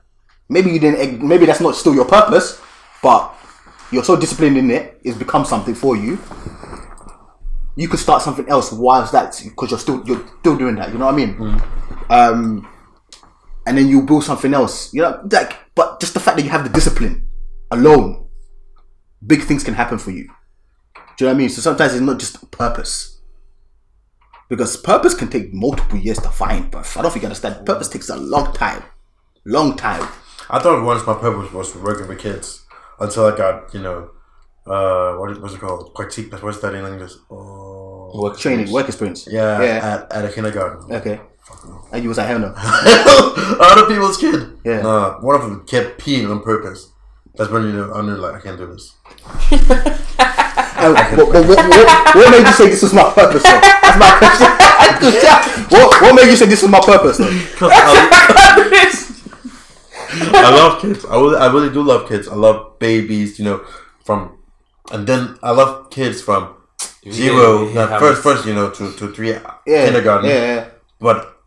[SPEAKER 1] Maybe that's not still your purpose, but you're so disciplined in it, it's become something for you. You could start something else whilst that, because you're still doing that. You know what I mean? and then you build something else. You know, like, but just the fact that you have the discipline alone, big things can happen for you. Do you know what I mean? So sometimes it's not just purpose. Because purpose can take multiple years to find, but I don't think you understand. Purpose takes a long time. Long time.
[SPEAKER 2] I thought once my purpose was working with kids until I got, what's it called? Pratique. What's that in English?
[SPEAKER 1] Work experience.
[SPEAKER 2] Yeah. At a kindergarten.
[SPEAKER 1] Okay. And you was like, hell no.
[SPEAKER 2] Other people's kid.
[SPEAKER 1] Yeah.
[SPEAKER 2] No, one of them kept peeing on purpose. That's when I knew like I can't do this.
[SPEAKER 1] What made you say this was my purpose? Though? That's my question. What made you say this was my purpose? Though?
[SPEAKER 2] I love kids. I really do love kids. I love babies. And then I love kids from 0, first to 3 kindergarten.
[SPEAKER 1] Yeah.
[SPEAKER 2] But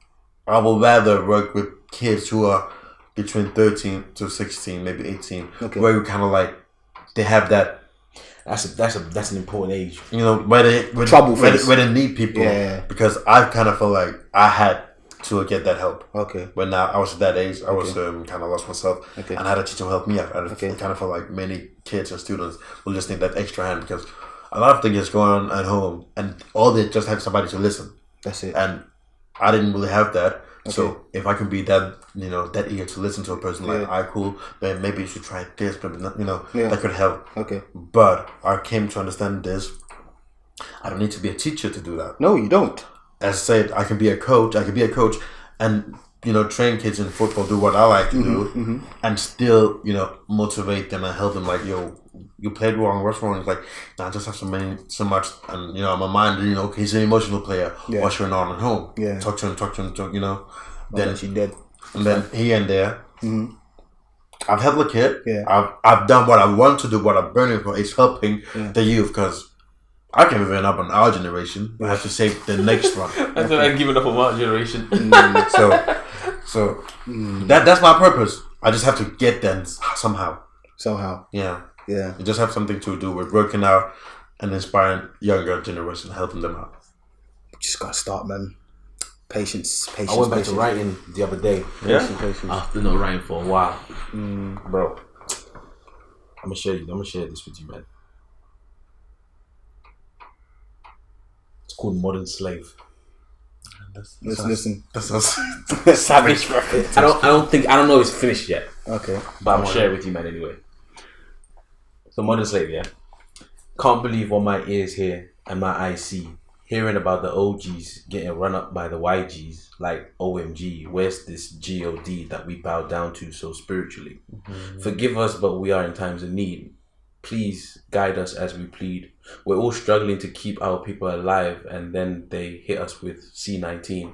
[SPEAKER 2] I would rather work with kids who are between 13 to 16, maybe 18, where you kind of like they have that.
[SPEAKER 3] That's an important age.
[SPEAKER 2] Where they need people.
[SPEAKER 1] Yeah.
[SPEAKER 2] Because I kind of felt like I had to get that help.
[SPEAKER 1] Okay.
[SPEAKER 2] When I was at that age, I was kind of lost myself, and I had a teacher help me out. I kind of felt like many kids and students will just need that extra hand because a lot of things is going on at home, and all they just have somebody to listen.
[SPEAKER 1] That's it.
[SPEAKER 2] And I didn't really have that. Okay. So if I can be that, that eager to listen to a person like, alright, cool, then maybe you should try this, but that could help.
[SPEAKER 1] Okay.
[SPEAKER 2] But I came to understand this. I don't need to be a teacher to do that.
[SPEAKER 1] No, you don't.
[SPEAKER 2] As I said, I can be a coach. And train kids in football, do what I like to do, and still, motivate them and help them. Like, you played wrong. What's wrong? It's like, I just have so much, and my mind. He's an emotional player.
[SPEAKER 1] Yeah.
[SPEAKER 2] What's going on at home?
[SPEAKER 1] Yeah.
[SPEAKER 2] Talk to him.
[SPEAKER 1] Then she dead.
[SPEAKER 2] And then here and there, I've helped the kid.
[SPEAKER 1] Yeah.
[SPEAKER 2] I've done what I want to do. What I'm burning for is helping the youth because. I can't even up on our generation. I have to save the next one.
[SPEAKER 3] I feel like giving up on our generation.
[SPEAKER 2] So that's my purpose. I just have to get them somehow. Yeah. You just have something to do with working out and inspiring younger generation, helping them out.
[SPEAKER 1] Just gotta start, man. Patience.
[SPEAKER 3] I went back to writing the other day.
[SPEAKER 1] Patience.
[SPEAKER 3] After not writing for a while, bro. I'm gonna share this with you, man. It's called Modern Slave.
[SPEAKER 1] Listen.
[SPEAKER 2] That's us.
[SPEAKER 3] Savage. I don't know if it's finished yet.
[SPEAKER 1] Okay.
[SPEAKER 3] But I'm gonna share it with you, man, anyway. So Modern Slave, yeah. Can't believe what my ears hear and my eyes see. Hearing about the OGs getting run up by the YGs, like OMG, where's this God that we bow down to so spiritually? Forgive us, but we are in times of need. Please guide us as we plead. We're all struggling to keep our people alive, and then they hit us with C-19,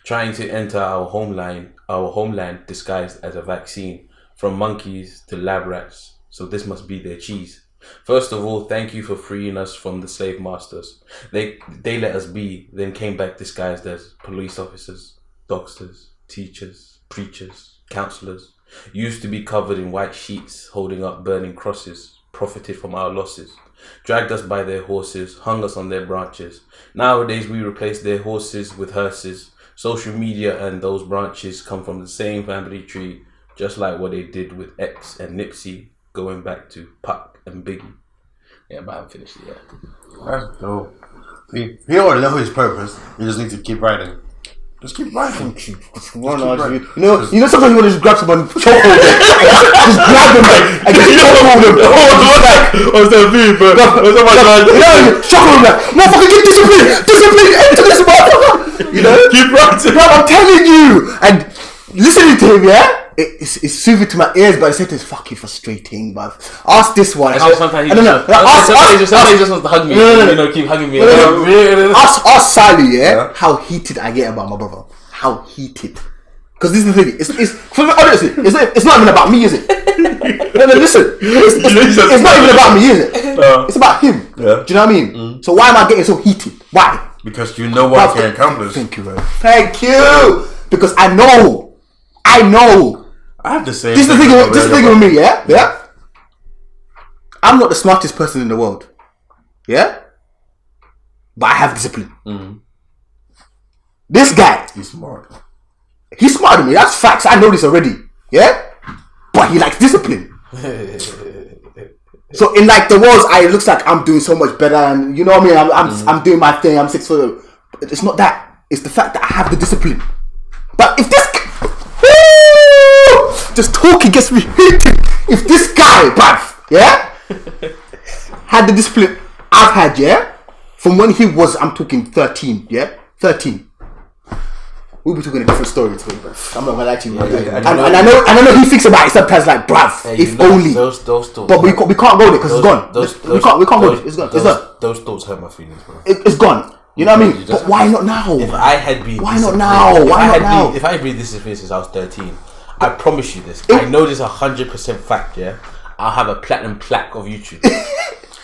[SPEAKER 3] trying to enter our homeland disguised as a vaccine, from monkeys to lab rats. So this must be their cheese. First of all, thank you for freeing us from the slave masters. They let us be, then came back disguised as police officers, doctors, teachers, preachers, counselors. Used to be covered in white sheets, holding up burning crosses. Profited from our losses, dragged us by their horses, hung us on their branches. Nowadays we replace their horses with hearses. Social media and those branches come from the same family tree, just like what they did with X and Nipsey, going back to Pac and Biggie. Yeah, but I haven't finished it yet.
[SPEAKER 2] That's dope. He already know his purpose. You just need to keep writing. Just keep writing.
[SPEAKER 1] You know, sometimes you want to just grab someone, chokehold them. Just grab them and just chokehold them.
[SPEAKER 2] What's that mean, bro?
[SPEAKER 1] Chokehold them. Motherfucker, get discipline. Enter this motherfucker.
[SPEAKER 2] Keep writing.
[SPEAKER 1] Bro, I'm telling you. And listening to him, yeah? It's soothing to my ears, but it's fucking frustrating, but ask this one.
[SPEAKER 3] Sometimes he just wants to hug me. Keep hugging me.
[SPEAKER 1] Ask Sally, how heated I get about my brother. How heated. Because this is the thing. Honestly, it's not even about me, is it? No, listen. It's not even about me, is it? It's about him.
[SPEAKER 2] Yeah.
[SPEAKER 1] Do you know what I mean? So why am I getting so heated? Why?
[SPEAKER 2] Because you know what I can accomplish.
[SPEAKER 1] Thank you, bro. Thank you. Because I know.
[SPEAKER 2] I have the same.
[SPEAKER 1] This is the thing with me, yeah? I'm not the smartest person in the world. Yeah? But I have discipline. This guy.
[SPEAKER 2] He's smart.
[SPEAKER 1] He's smarter than me. That's facts. I know this already. Yeah? But he likes discipline. So in like the world's eye, it looks like I'm doing so much better, and you know what I mean. I'm doing my thing. I'm 6 foot. It's not that. It's the fact that I have the discipline. But if this just talking gets me heated. If this guy, bruv, yeah, had the discipline I've had, yeah, from when he was, I'm talking 13, yeah, 13. We'll be talking a different story today, bruv. I'm not gonna lie to you, and I know he thinks about it sometimes, like, bruv, if only.
[SPEAKER 3] Those thoughts.
[SPEAKER 1] But we can't go there because it's gone. We can't go there. It's gone.
[SPEAKER 3] Those thoughts hurt my feelings, bro.
[SPEAKER 1] It's gone. You know what I mean? But why not now?
[SPEAKER 3] If I had been,
[SPEAKER 1] why not now?
[SPEAKER 3] If I had been disciplined since I was 13, I promise you this. I know this 100% fact. Yeah, I'll have a platinum plaque of YouTube.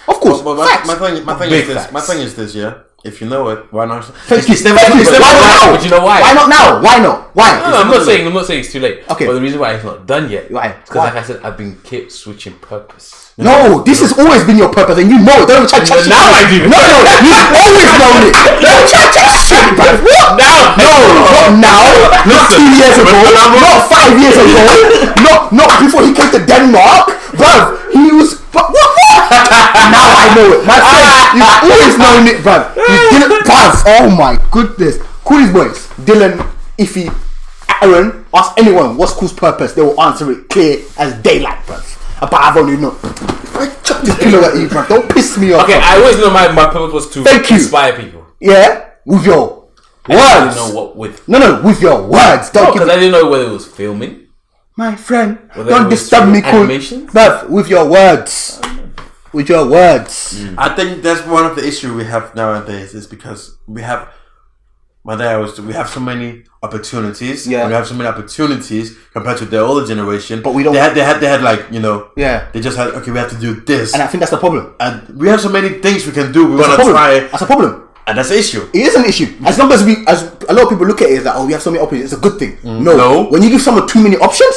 [SPEAKER 1] Of course.
[SPEAKER 2] But my thing is this. Yeah. If you know it, why not?
[SPEAKER 1] Why not now?
[SPEAKER 3] But you know why?
[SPEAKER 1] Why not now? Why not? Why?
[SPEAKER 3] No, I'm not saying it's too late.
[SPEAKER 1] Okay.
[SPEAKER 3] But the reason why it's not done yet,
[SPEAKER 1] why?
[SPEAKER 3] Because like I said, I've been kept switching purpose.
[SPEAKER 1] No, this has always been your purpose, and you know it. Don't try to shit.
[SPEAKER 3] Now I do.
[SPEAKER 1] No, you've always known it. Don't try to shit, bruv. What?
[SPEAKER 3] Now?
[SPEAKER 1] No, not now. Not 2 years ago. Not 5 years ago. Not before he came to Denmark, bruv. He was. What? Now I know it. My friend, you've always known it, bruv. Bruv. Oh my goodness. Call these boys. Dylan, Iffy, Aaron. Ask anyone what's Cool's purpose. They will answer it clear as daylight, bruv. But I've only known. I chuck this pillow at you, bruv. Don't piss me off.
[SPEAKER 3] Okay, I always know my purpose was to inspire people.
[SPEAKER 1] Yeah, with your words.
[SPEAKER 3] I didn't know what with.
[SPEAKER 1] No, with your words. Don't
[SPEAKER 3] because I didn't know whether it was filming.
[SPEAKER 1] My friend, don't disturb me, Cool. Bruv, with your words. With your words.
[SPEAKER 2] I think that's one of the issues we have nowadays is because we have so many opportunities.
[SPEAKER 1] Yeah.
[SPEAKER 2] We have so many opportunities compared to the older generation.
[SPEAKER 1] But we don't.
[SPEAKER 2] They had like, you know.
[SPEAKER 1] Yeah.
[SPEAKER 2] They just had, okay, we have to do this.
[SPEAKER 1] And I think that's the problem.
[SPEAKER 2] And we have so many things we can do. We
[SPEAKER 1] want
[SPEAKER 2] to try.
[SPEAKER 1] That's a problem.
[SPEAKER 2] And that's the issue.
[SPEAKER 1] It is an issue. As long as a lot of people look at it as like, oh, we have so many options. It's a good thing. No. When you give someone too many options,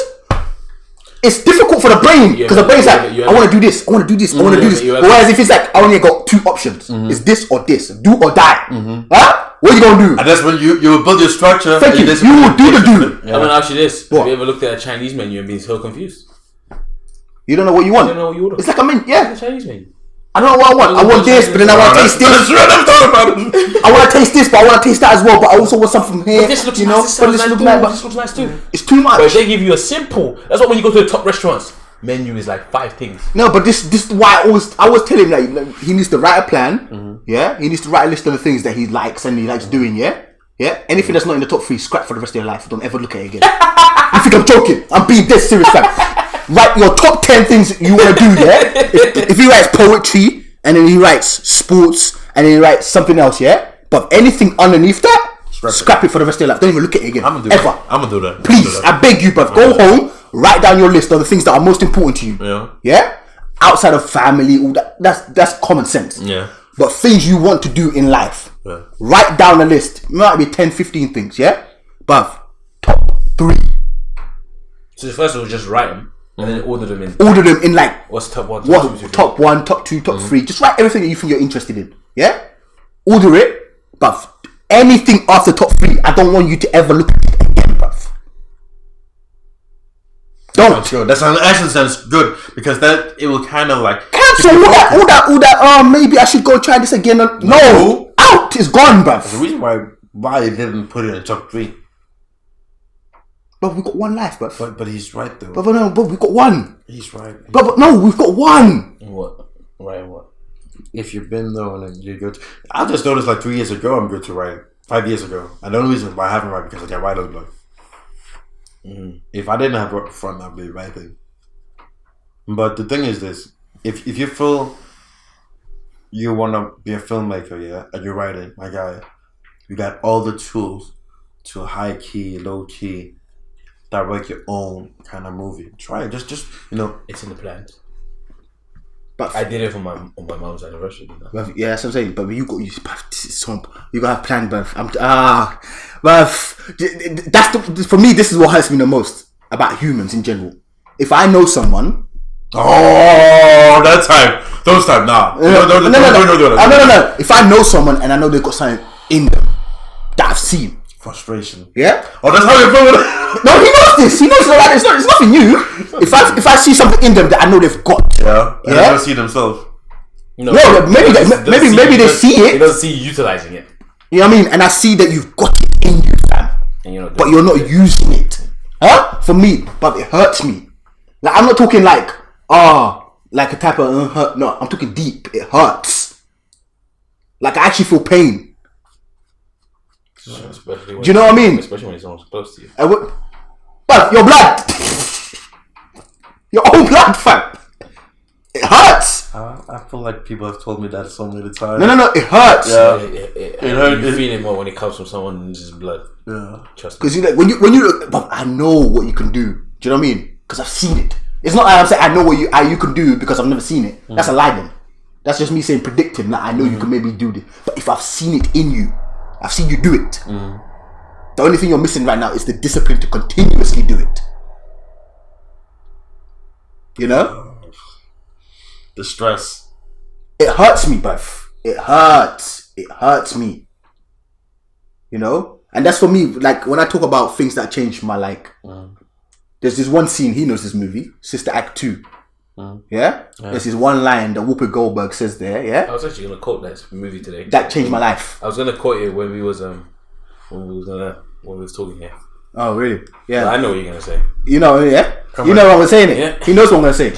[SPEAKER 1] it's difficult for the brain because the brain's like, I want to do this, I want to do this, I want to do this. Whereas if it's like, I only got 2 options, it's this or this, do or die. Huh? What are you gonna do?
[SPEAKER 2] And that's when you will build your structure.
[SPEAKER 1] Thank you. You will do the do.
[SPEAKER 3] I'm gonna ask you this: have you ever looked at a Chinese menu and been so confused?
[SPEAKER 1] You don't know what you want.
[SPEAKER 3] You don't know what you order.
[SPEAKER 1] It's like a menu. Yeah,
[SPEAKER 3] a Chinese menu.
[SPEAKER 1] I don't know what I want. I want this, but then I want to taste this. I want to taste this, but I want to taste that as well. But I also want something from here.
[SPEAKER 3] But this looks nice. This looks nice too.
[SPEAKER 1] It's too much.
[SPEAKER 3] But they give you a simple. That's why when you go to the top restaurants, menu is like 5 things.
[SPEAKER 1] No, but this is why I always tell him that he needs to write a plan. Yeah, he needs to write a list of the things that he likes and he likes doing. Yeah. Anything that's not in the top 3, scrap for the rest of your life. Don't ever look at it again. You think I'm joking? I'm being dead serious, fam. Write your top 10 things you want to do. Yeah. If he writes poetry and then he writes sports and then he writes something else, yeah. But anything underneath that, scrap it for the rest of your life. Don't even look at it again. I'm
[SPEAKER 2] gonna do that.
[SPEAKER 1] Please, I beg you, bruv. Go home. Write down your list of the things that are most important to you. Yeah? Outside of family, all that. That's common sense.
[SPEAKER 2] Yeah.
[SPEAKER 1] But things you want to do in life. Yeah. Write down a list. It might be 10, 15 things, yeah? But top 3.
[SPEAKER 3] So first of all, just write them and then order them in
[SPEAKER 1] like
[SPEAKER 3] what's top 1,
[SPEAKER 1] top 1, top 2, top 3. Just write everything that you think you're interested in. Yeah? Order it, but anything after top 3, I don't want you to ever look at it again, bruv. Don't.
[SPEAKER 2] That actually sounds good because that it will kind of like
[SPEAKER 1] cancel all that. Maybe I should go try this again. No, out. It's gone, bruv.
[SPEAKER 2] There's a reason why they didn't put it in top 3.
[SPEAKER 1] But we got one life, bruv.
[SPEAKER 2] But he's right though.
[SPEAKER 1] But we got one.
[SPEAKER 2] He's right.
[SPEAKER 1] But no, we've got one.
[SPEAKER 3] What? Right? What?
[SPEAKER 2] If you've been though and you're good, I just noticed like 3 years ago I'm good to write. 5 years ago, and the only reason why I haven't write because I can write on block. If I didn't have work front, I'd be writing. But the thing is this: if you feel you want to be a filmmaker, yeah, and you're writing, my guy, you got all the tools to high key, low key, direct your own kind of movie. Try it. Just
[SPEAKER 3] it's in the plans.
[SPEAKER 1] But
[SPEAKER 3] I did it for my mom's anniversary.
[SPEAKER 1] Yeah, that's what I'm saying. But you gotta have planned, bruv. That's for me. This is what hurts me the most about humans in general. If I know someone,
[SPEAKER 2] those time, nah. No.
[SPEAKER 1] If I know someone and I know they've got something in them that I've seen,
[SPEAKER 2] Frustration.
[SPEAKER 1] Yeah.
[SPEAKER 2] Oh, that's how you feel with it.
[SPEAKER 1] No, he knows this. He knows that it's nothing new. If I see something in them that I know they've got.
[SPEAKER 2] Yeah. They don't see themselves.
[SPEAKER 3] No,
[SPEAKER 1] maybe they see it.
[SPEAKER 3] He doesn't see you utilizing it.
[SPEAKER 1] You know what I mean? And I see that you've got it in you, fam. But you're not using it. Huh? For me, but it hurts me. Like, I'm not talking like like a type of hurt. No, I'm talking deep. It hurts. Like, I actually feel pain. Do you know what I mean?
[SPEAKER 3] Especially when it's someone's close to you.
[SPEAKER 1] But your blood. Your own blood, fam. It hurts.
[SPEAKER 2] I feel like people have told me that so many times.
[SPEAKER 1] No, it hurts.
[SPEAKER 3] Yeah, it hurts. You feel it more when it comes from someone's blood.
[SPEAKER 2] Yeah,
[SPEAKER 1] trust me. Because you like when you look, but I know what you can do. Do you know what I mean? Because I've seen it. It's not like I'm saying I know what you can do because I've never seen it. That's a lie then. That's just me saying predicting that I know you can maybe do this. But if I've seen it in you, I've seen you do it. The only thing you're missing right now is the discipline to continuously do it. You know?
[SPEAKER 2] The stress.
[SPEAKER 1] It hurts me, bruv. It hurts. It hurts me. You know? And that's for me, like, when I talk about things that changed my, like, there's this one scene, he knows this movie, Sister Act 2. Yeah? There's this one line that Whoopi Goldberg says there, yeah?
[SPEAKER 3] I was actually going to quote that movie today.
[SPEAKER 1] That changed my life.
[SPEAKER 3] I was going to quote it when we was talking here.
[SPEAKER 1] Oh, really? Yeah.
[SPEAKER 3] But I know what you're going to say.
[SPEAKER 1] You know, yeah? You know what I'm saying it?
[SPEAKER 3] Yeah.
[SPEAKER 1] He knows what I'm going to say.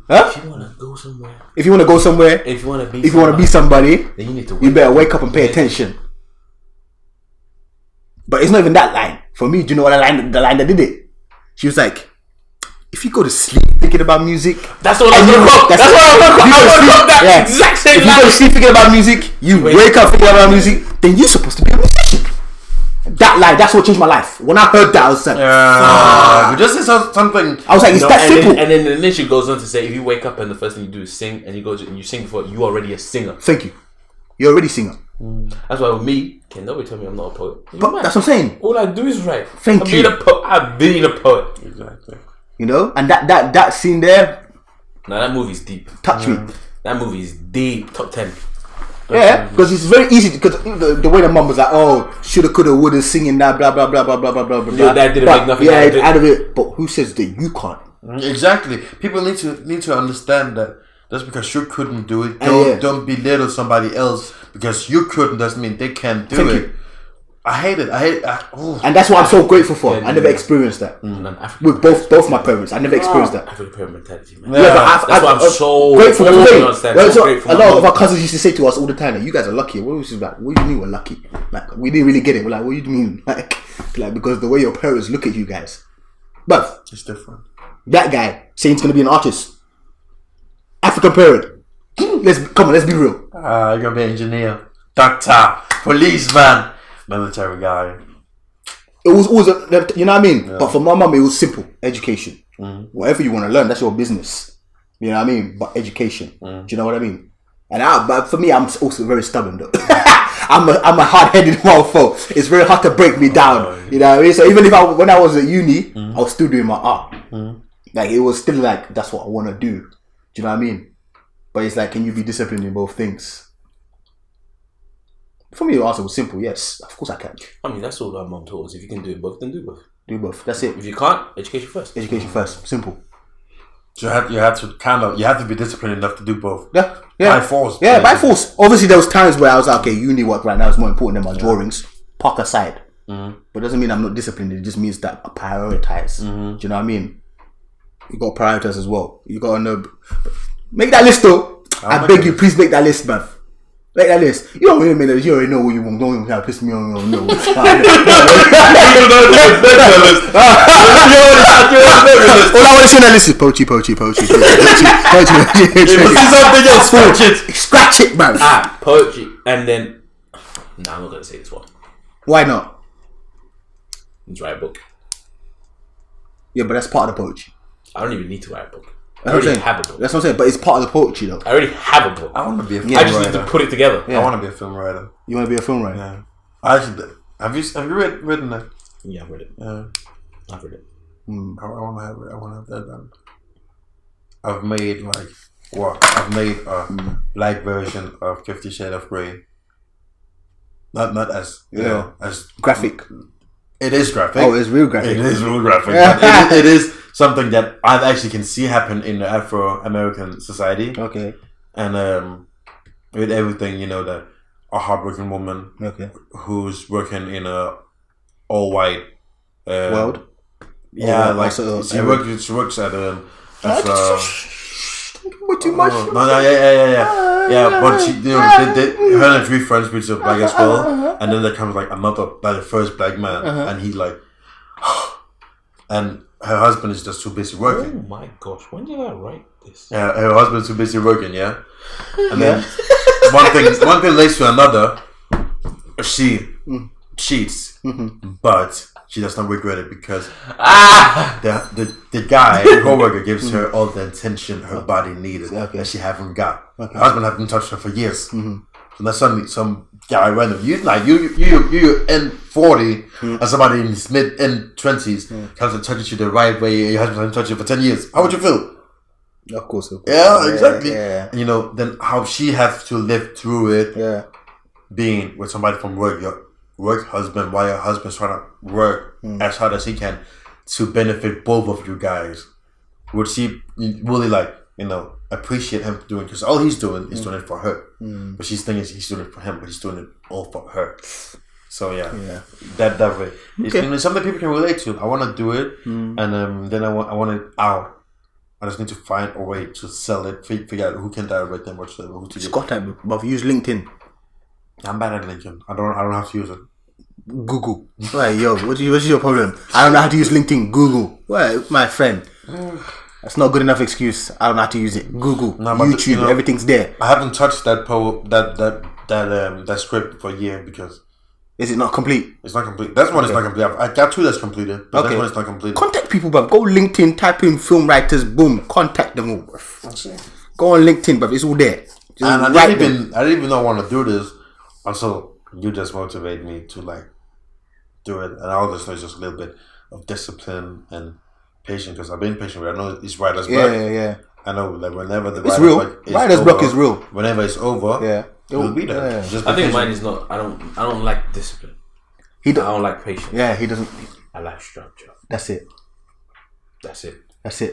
[SPEAKER 1] Huh?
[SPEAKER 3] If you want to go somewhere.
[SPEAKER 1] If you want to go somewhere.
[SPEAKER 3] If you want to
[SPEAKER 1] be somebody.
[SPEAKER 3] Then you need to
[SPEAKER 1] you better wake up and pay attention. But it's not even that line. For me, do you know what the line that did it? She was like, if you go to sleep thinking about music.
[SPEAKER 3] That's what I'm going to quote. That's what I'm going to quote. That exact same line.
[SPEAKER 1] If you go to sleep thinking about music, you wake up thinking about music, then you're supposed to be a musician. That line, that's what changed my life. When I heard that, I was like,
[SPEAKER 2] we just said something.
[SPEAKER 1] I was like, it's that simple.
[SPEAKER 3] And then she goes on to say, if you wake up and the first thing you do is sing, and you go and you sing for it, you're already a singer.
[SPEAKER 1] Thank you. You're already a singer.
[SPEAKER 3] That's why with me, can nobody tell me I'm not a poet?
[SPEAKER 1] But that's what I'm saying.
[SPEAKER 3] All I do is write.
[SPEAKER 1] Thank you.
[SPEAKER 3] I've been a poet.
[SPEAKER 2] Exactly.
[SPEAKER 1] You know, and that scene there.
[SPEAKER 3] Now that movie's deep.
[SPEAKER 1] Touch me.
[SPEAKER 3] That movie is deep. Top 10.
[SPEAKER 1] Yeah, because it's very easy. Because the way the mum was like, "Oh, shoulda, coulda, woulda," singing that, blah blah blah blah blah blah blah blah.
[SPEAKER 3] Your dad didn't make nothing
[SPEAKER 1] out of it. But who says that you can't?
[SPEAKER 2] Exactly. People need to understand that just because you couldn't do it, don't belittle somebody else because you couldn't doesn't mean they can't do it. I hate it.
[SPEAKER 1] And that's what I'm so grateful for. I never experienced that with both my parents. I never experienced that.
[SPEAKER 3] African parent mentality, man.
[SPEAKER 1] Yeah, but
[SPEAKER 3] that's why I'm so
[SPEAKER 1] grateful.
[SPEAKER 3] A
[SPEAKER 1] lot of our cousins used to say to us all the time, like, "You guys are lucky." What was like? What do you mean we're lucky? Like, we didn't really get it. We're like, "What do you mean?" Like because the way your parents look at you guys. But
[SPEAKER 2] it's different.
[SPEAKER 1] That guy saying he's gonna be an artist. African parent. Let's be real.
[SPEAKER 2] You're gonna be an engineer, doctor, policeman, military guy.
[SPEAKER 1] It was always, you know what I mean? Yeah. But for my mum, it was simple. Education. Whatever you want to learn, that's your business. You know what I mean? But education. Do you know what I mean? But for me, I'm also very stubborn though. I'm a hard-headed motherfucker. It's very hard to break me down. You know what I mean? So even when I was at uni, I was still doing my art. Like, it was still like, that's what I want to do. Do you know what I mean? But it's like, can you be disciplined in both things? For me, the answer was simple. Yes, of course I can.
[SPEAKER 3] I mean, that's all our mum taught us. If you can do both, then do both.
[SPEAKER 1] Do both. That's it.
[SPEAKER 3] If you can't, education first.
[SPEAKER 1] Education first. Simple.
[SPEAKER 2] So you have to be disciplined enough to do both.
[SPEAKER 1] Yeah.
[SPEAKER 2] By force.
[SPEAKER 1] Yeah, by force. Obviously, there was times where I was like, okay, uni work right now is more important than my drawings. Park aside. But it doesn't mean I'm not disciplined. It just means that I prioritize. Do you know what I mean? You got to prioritize as well. You got to know. Make that list though. I beg you, please make that list, man. Make that list. You don't really make that list. You already know what you want. Don't even try to piss me on. No. All I want to see on that list is poachy. Scratch it, man.
[SPEAKER 3] Poetry. And then, I'm not going to say this one.
[SPEAKER 1] Why not?
[SPEAKER 3] Let's write a book.
[SPEAKER 1] Yeah, but that's part of the poetry.
[SPEAKER 3] I don't even need to write a book.
[SPEAKER 1] I already have a book. That's what I'm saying, but it's part of the poetry though.
[SPEAKER 3] I already have a book.
[SPEAKER 2] I want to be a film writer.
[SPEAKER 3] I just need to put it together.
[SPEAKER 2] Yeah. I want to be a film writer.
[SPEAKER 1] You want to be a film writer?
[SPEAKER 2] Yeah. I actually have you written that?
[SPEAKER 3] Yeah, I've read it.
[SPEAKER 2] Yeah.
[SPEAKER 3] I've read it.
[SPEAKER 2] I want to have that done. I've made I've made a light version of 50 Shades of Grey. not as as
[SPEAKER 1] graphic.
[SPEAKER 2] It is graphic.
[SPEAKER 1] Oh, it's real graphic.
[SPEAKER 2] It is real graphic. But it is something that I actually can see happen in the Afro-American society.
[SPEAKER 1] Okay.
[SPEAKER 2] And with everything, that a hardworking woman who's working in a all-white
[SPEAKER 1] world.
[SPEAKER 2] Yeah, like she works at
[SPEAKER 1] too much.
[SPEAKER 2] Yeah. But she, her and 3 friends, which are black as well, and then there comes like another, like the first black man, and he's like, and her husband is just too busy working.
[SPEAKER 3] Oh my gosh, when did I write this?
[SPEAKER 2] Yeah, her husband's too busy working. Yeah, and then one thing leads to another. She cheats, but she does not regret it because the guy, the co-worker, gives her all the attention her body needed that she haven't got. Her husband haven't touched her for years. So then suddenly some guy random, you in 40 and somebody in his mid 20s comes and touches you the right way. Your husband hasn't touched you for 10 years. How would you feel?
[SPEAKER 1] Of course.
[SPEAKER 2] Yeah, exactly.
[SPEAKER 1] Yeah.
[SPEAKER 2] And, then how she has to live through it.
[SPEAKER 1] Yeah. Being
[SPEAKER 2] with somebody from work, your work husband, while your husband's trying to work as hard as he can to benefit both of you guys. Would she really appreciate him doing? Because all he's doing is doing it for her, but she's thinking he's doing it for him, but he's doing it all for her. So that way, it's something people can relate to. I want to do it, and then I want it out. I just need to find a way to sell it. Figure out who can direct them, whatsoever. Who to
[SPEAKER 1] use. Got time, but use LinkedIn.
[SPEAKER 2] I'm bad at LinkedIn. I don't have to use it.
[SPEAKER 1] Google. Right, what's your problem? I don't know how to use LinkedIn. Google. Well, my friend. That's not a good enough excuse. I don't know how to use it. Google, YouTube, everything's there.
[SPEAKER 2] I haven't touched that that script for a year because.
[SPEAKER 1] Is it not complete?
[SPEAKER 2] It's not complete. That one is not complete. I got 2 that's completed, but that one is not completed.
[SPEAKER 1] Contact people, bruv. Go LinkedIn, type in film writers, boom, contact them all, bruv. Go on LinkedIn, bruv. It's all there.
[SPEAKER 2] And I didn't even know I want to do this until you just motivate me to do it. And all this is just a little bit of discipline and patience because I've been patient. I know it's writer's block.
[SPEAKER 1] Yeah.
[SPEAKER 2] I know whenever the
[SPEAKER 1] writer's block is real.
[SPEAKER 2] Whenever it's over, it will be there.
[SPEAKER 3] Yeah. I think mine is not. I don't like discipline. I don't like patience.
[SPEAKER 1] Yeah, he doesn't.
[SPEAKER 3] I like structure.
[SPEAKER 1] That's it.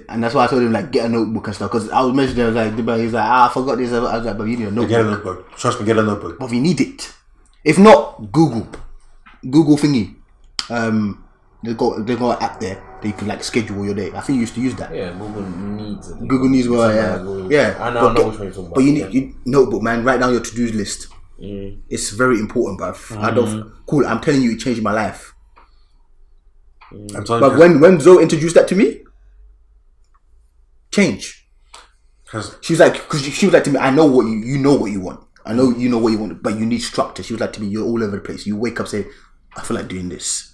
[SPEAKER 1] And that's why I told him get a notebook and stuff because I was mentioning he's like I forgot this. I was like, but you need a notebook.
[SPEAKER 2] Get a notebook. Trust me, get a notebook.
[SPEAKER 1] But we need it. If not, Google thingy. They've got an app there that you can schedule your day. I think you used to use that.
[SPEAKER 3] Yeah, Google Needs.
[SPEAKER 1] Google Needs, yeah.
[SPEAKER 3] I know which one you're talking about.
[SPEAKER 1] But you need notebook, man. Write down your to-do list. It's very important, bruv. I'm telling you, it changed my life. But when Zoe introduced that to me, change. She was like to me, I know what you know what you want. I know you know what you want, but you need structure. She was like to me, you're all over the place. You wake up saying, I feel like doing this.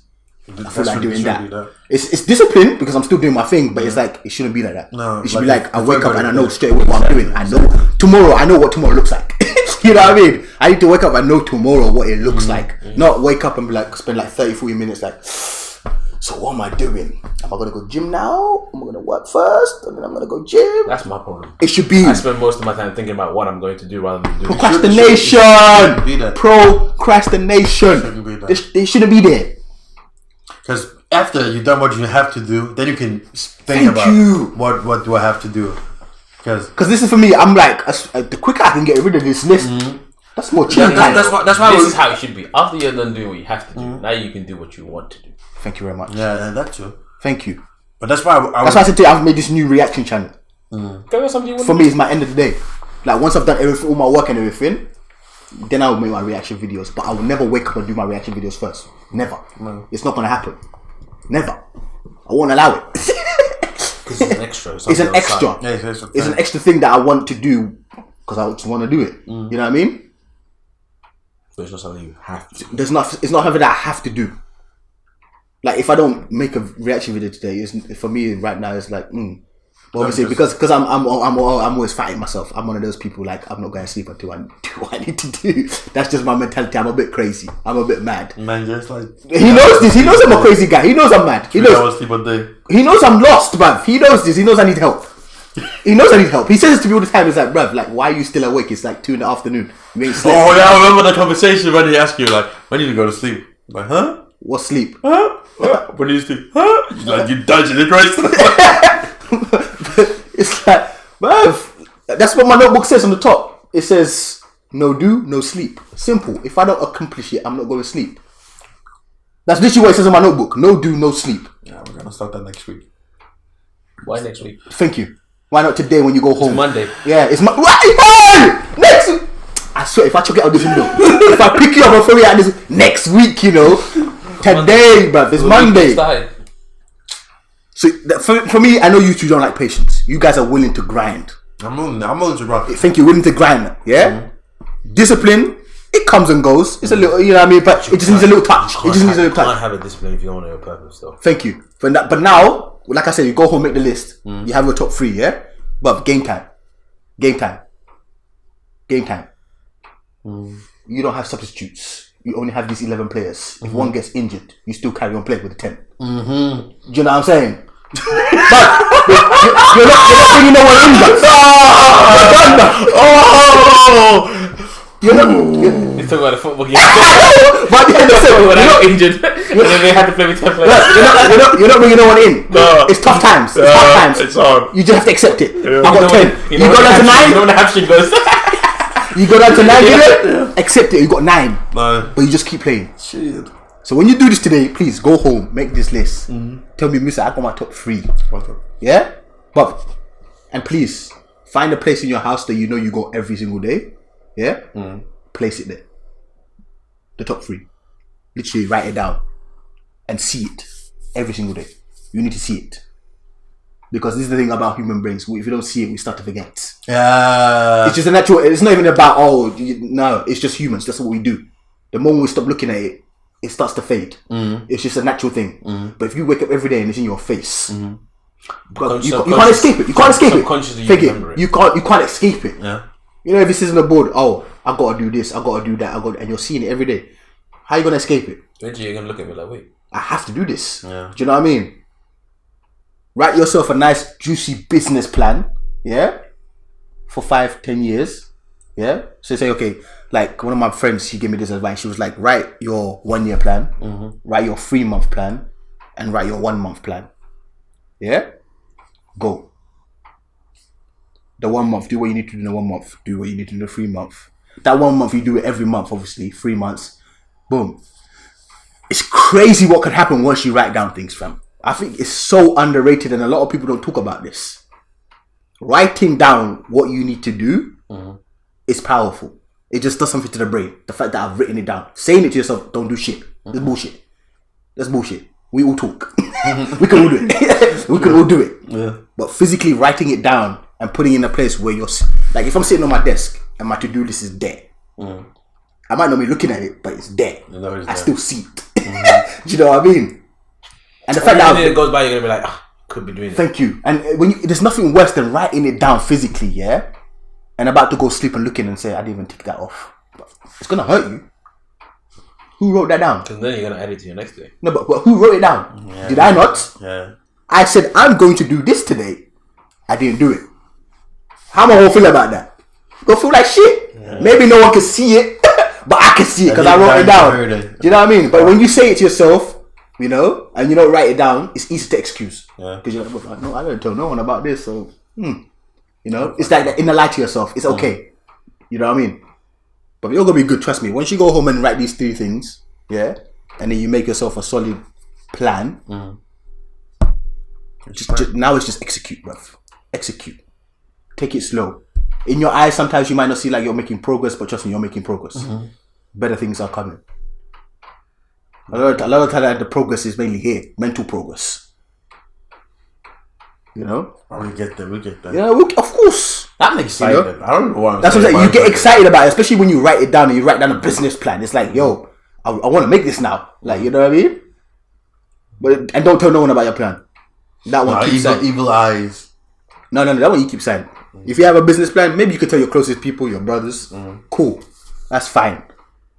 [SPEAKER 1] I feel like doing that. It's discipline because I'm still doing my thing, but it's it shouldn't be like that. No, it should be I wake up and I know straight away what I'm doing. I know tomorrow. I know what tomorrow looks like. You know what I mean? I need to wake up and know tomorrow what it looks like. Not wake up and be spend 30-40 minutes so what am I doing? Am I gonna go gym now? Am I gonna work first and then I'm gonna go gym?
[SPEAKER 3] That's my problem.
[SPEAKER 1] It should be.
[SPEAKER 3] I spend most of my time thinking about what I'm going to do rather than doing
[SPEAKER 1] procrastination. Procrastination. They shouldn't be there.
[SPEAKER 2] Because after you've done what you have to do, then you can think about what do I have to do. Because
[SPEAKER 1] this is for me. I'm the quicker I can get rid of this list, that's more chill.
[SPEAKER 3] That's why this is how it should be. After you're done doing what you have to do, now you can do what you want to do.
[SPEAKER 1] Thank you very much.
[SPEAKER 2] Yeah, that too.
[SPEAKER 1] Thank you.
[SPEAKER 2] But that's why
[SPEAKER 1] I said to you, I've made this new reaction channel.
[SPEAKER 3] For
[SPEAKER 1] me, it's my end of the day. Once I've done everything, all my work and everything, then I will make my reaction videos. But I will never wake up and do my reaction videos first. Never. No. It's not going to happen. Never. I won't allow it.
[SPEAKER 3] Because it's an extra.
[SPEAKER 1] It's an extra. Yeah, it's an extra thing that I want to do because I just want to do it. You know what I mean?
[SPEAKER 3] So it's not something you have to do.
[SPEAKER 1] It's not something that I have to do. If I don't make a reaction video today, for me right now it's But obviously, because I'm always fighting myself. I'm one of those people I'm not going to sleep until I do what I need to do. That's just my mentality. I'm a bit crazy. I'm a bit mad.
[SPEAKER 2] Man, just
[SPEAKER 1] he knows this. He knows I'm a crazy guy. He knows I'm mad. He knows.
[SPEAKER 2] Sleep a day.
[SPEAKER 1] He knows I'm lost, bruv. He knows this. He knows I need help. He knows I need help. He says it to me all the time. He's like, bruv, like, why are you still awake? It's like 2 in the afternoon. You ain't slept.
[SPEAKER 2] Oh, yeah, I remember the conversation when he asked you, like, when did you go to sleep? I'm like, huh?
[SPEAKER 1] What sleep?
[SPEAKER 2] Huh? When did you sleep? Huh? He's like, you dodging it, right?
[SPEAKER 1] It's like, bruv, that's what my notebook says on the top. It says, no do, no sleep. Simple. If I don't accomplish it, I'm not going to sleep. That's literally what it says on my notebook. No do, no sleep.
[SPEAKER 2] Yeah, we're going to start that next week.
[SPEAKER 3] Why next week?
[SPEAKER 1] Thank you. Why not today when you go home?
[SPEAKER 3] It's Monday.
[SPEAKER 1] Yeah, it's next week. I swear, if I chuck it out this window, if I pick you up and throw it out this next week, you know, today, bruv, it's Monday. So for me, I know you two don't like patience. You guys are willing to grind.
[SPEAKER 2] I'm willing to rock.
[SPEAKER 1] I think you're willing to grind, yeah? Discipline, it comes and goes. It's a little, you know what I mean? But it just needs a little touch. It just needs a little touch.
[SPEAKER 3] You can't have a discipline if you don't know your purpose, though.
[SPEAKER 1] Thank you. But now, like I said, you go home, make the list. You have your top 3, yeah? But game time. Game time. Game time. You don't have substitutes. You only have these 11 players. If one gets injured, you still carry on playing with the 10. Do you know what I'm saying? But you're not bringing no one in. You're
[SPEAKER 3] talking about the football game.
[SPEAKER 1] But
[SPEAKER 3] when I got injured, and then they had to play with 10 players.
[SPEAKER 1] You're not bringing no one in.
[SPEAKER 2] No.
[SPEAKER 1] It's tough times. It's tough times.
[SPEAKER 2] It's hard.
[SPEAKER 1] You just have to accept it. I got 10.
[SPEAKER 3] You
[SPEAKER 1] go down to 9.
[SPEAKER 3] You know when the hamstring goes.
[SPEAKER 1] You go down to 9, yeah. Accept it. You got 9.
[SPEAKER 2] No.
[SPEAKER 1] But you just keep playing.
[SPEAKER 2] Shit.
[SPEAKER 1] So when you do this today, please go home, make this list. Tell me, Mister, I got my top 3. Yeah? And please, find a place in your house that you know you go every single day. Yeah? Place it there. The top 3. Literally write it down. And see it. Every single day. You need to see it. Because this is the thing about human brains. If you don't see it, we start to forget.
[SPEAKER 2] Yeah.
[SPEAKER 1] It's just a natural... It's not even about, no. It's just humans. That's what we do. The moment we stop looking at it, it starts to fade. It's just a natural thing. But if you wake up every day and it's in your face, you can't escape it. You can't escape it. You can't escape it.
[SPEAKER 2] Yeah.
[SPEAKER 1] You know, if it says on the board, I gotta do this, I gotta do that, and you're seeing it every day. How are you gonna escape it?
[SPEAKER 3] Eventually, you're gonna look at me like, wait,
[SPEAKER 1] I have to do this.
[SPEAKER 2] Yeah.
[SPEAKER 1] Do you know what I mean? Write yourself a nice, juicy business plan. Yeah. For 5-10 years. Yeah. So say, okay, like one of my friends, she gave me this advice. She was like, write your 1-year plan, write your 3-month plan, and write your 1-month plan. Yeah? Go. The 1 month, do what you need to do in the 1 month. Do what you need to do in the 3 month. That 1 month, you do it every month, obviously. 3 months. Boom. It's crazy what can happen once you write down things, fam. I think it's so underrated and a lot of people don't talk about this. Writing down what you need to do is powerful. It just does something to the brain. The fact that I've written it down. Saying it to yourself, don't do shit. That's bullshit. That's bullshit. We all talk. We can all do it. We can all do it.
[SPEAKER 2] Yeah.
[SPEAKER 1] But physically writing it down and putting it in a place where you're... Like if I'm sitting on my desk and my to-do list is there. I might not be looking at it, but it's there. I still see it. Do you know what I mean? And the fact that
[SPEAKER 3] it goes by, you're gonna be like, could be doing it.
[SPEAKER 1] Thank you. And there's nothing worse than writing it down physically, yeah? And about to go sleep and looking and say, I didn't even tick that off. But it's gonna hurt you. Who wrote that down?
[SPEAKER 3] Because then you're gonna add it to your next day.
[SPEAKER 1] No, but who wrote it down?
[SPEAKER 2] Yeah.
[SPEAKER 1] Did I not?
[SPEAKER 2] Yeah.
[SPEAKER 1] I said, I'm going to do this today. I didn't do it. How am I gonna feel about that? Gonna feel like shit. Yeah. Maybe no one can see it, but I can see it because I wrote it down. Do you know what I mean? But when you say it to yourself, you know, and you don't write it down, it's easy to excuse. Because you're like, well, no, I don't tell no one about this, so, you know, it's like that inner lie to yourself. It's okay. You know what I mean? But you're going to be good, trust me. Once you go home and write these 3 things, yeah, and then you make yourself a solid plan, now it's just execute, bruv. Execute. Take it slow. In your eyes, sometimes you might not see like you're making progress, but trust me, you're making progress. Better things are coming. A lot of time the progress is mainly here. Mental progress. You know?
[SPEAKER 2] We get there.
[SPEAKER 1] Yeah, of course.
[SPEAKER 2] That makes sense. You know? I don't know why.
[SPEAKER 1] That's what I'm saying. You get excited about it, especially when you write it down and you write down a business plan. It's like, yo, I want to make this now. Like, you know what I mean? And don't tell no one about your plan. That one keeps saying.
[SPEAKER 2] Evil eyes.
[SPEAKER 1] No, that one you keep saying. If you have a business plan, maybe you could tell your closest people, your brothers. Cool. That's fine.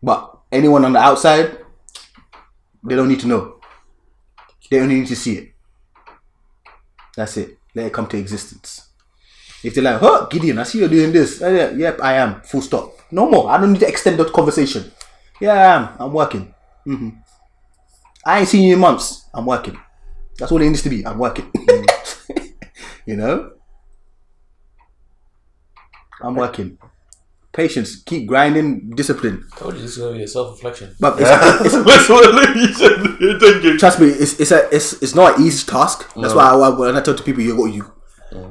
[SPEAKER 1] But anyone on the outside, they don't need to know. They only need to see it. That's it. Let it come to existence. If they're like, huh, Gedeon, I see you're doing this. Yep, I am. Full stop. No more. I don't need to extend that conversation. Yeah, I am. I'm working. I ain't seen you in months. I'm working. That's all it needs to be. I'm working. You know? I'm working. Patience. Keep grinding. Discipline.
[SPEAKER 3] I told you this is going to be a self-reflection.
[SPEAKER 1] But trust me, it's not an easy task. That's why when I talk to people, you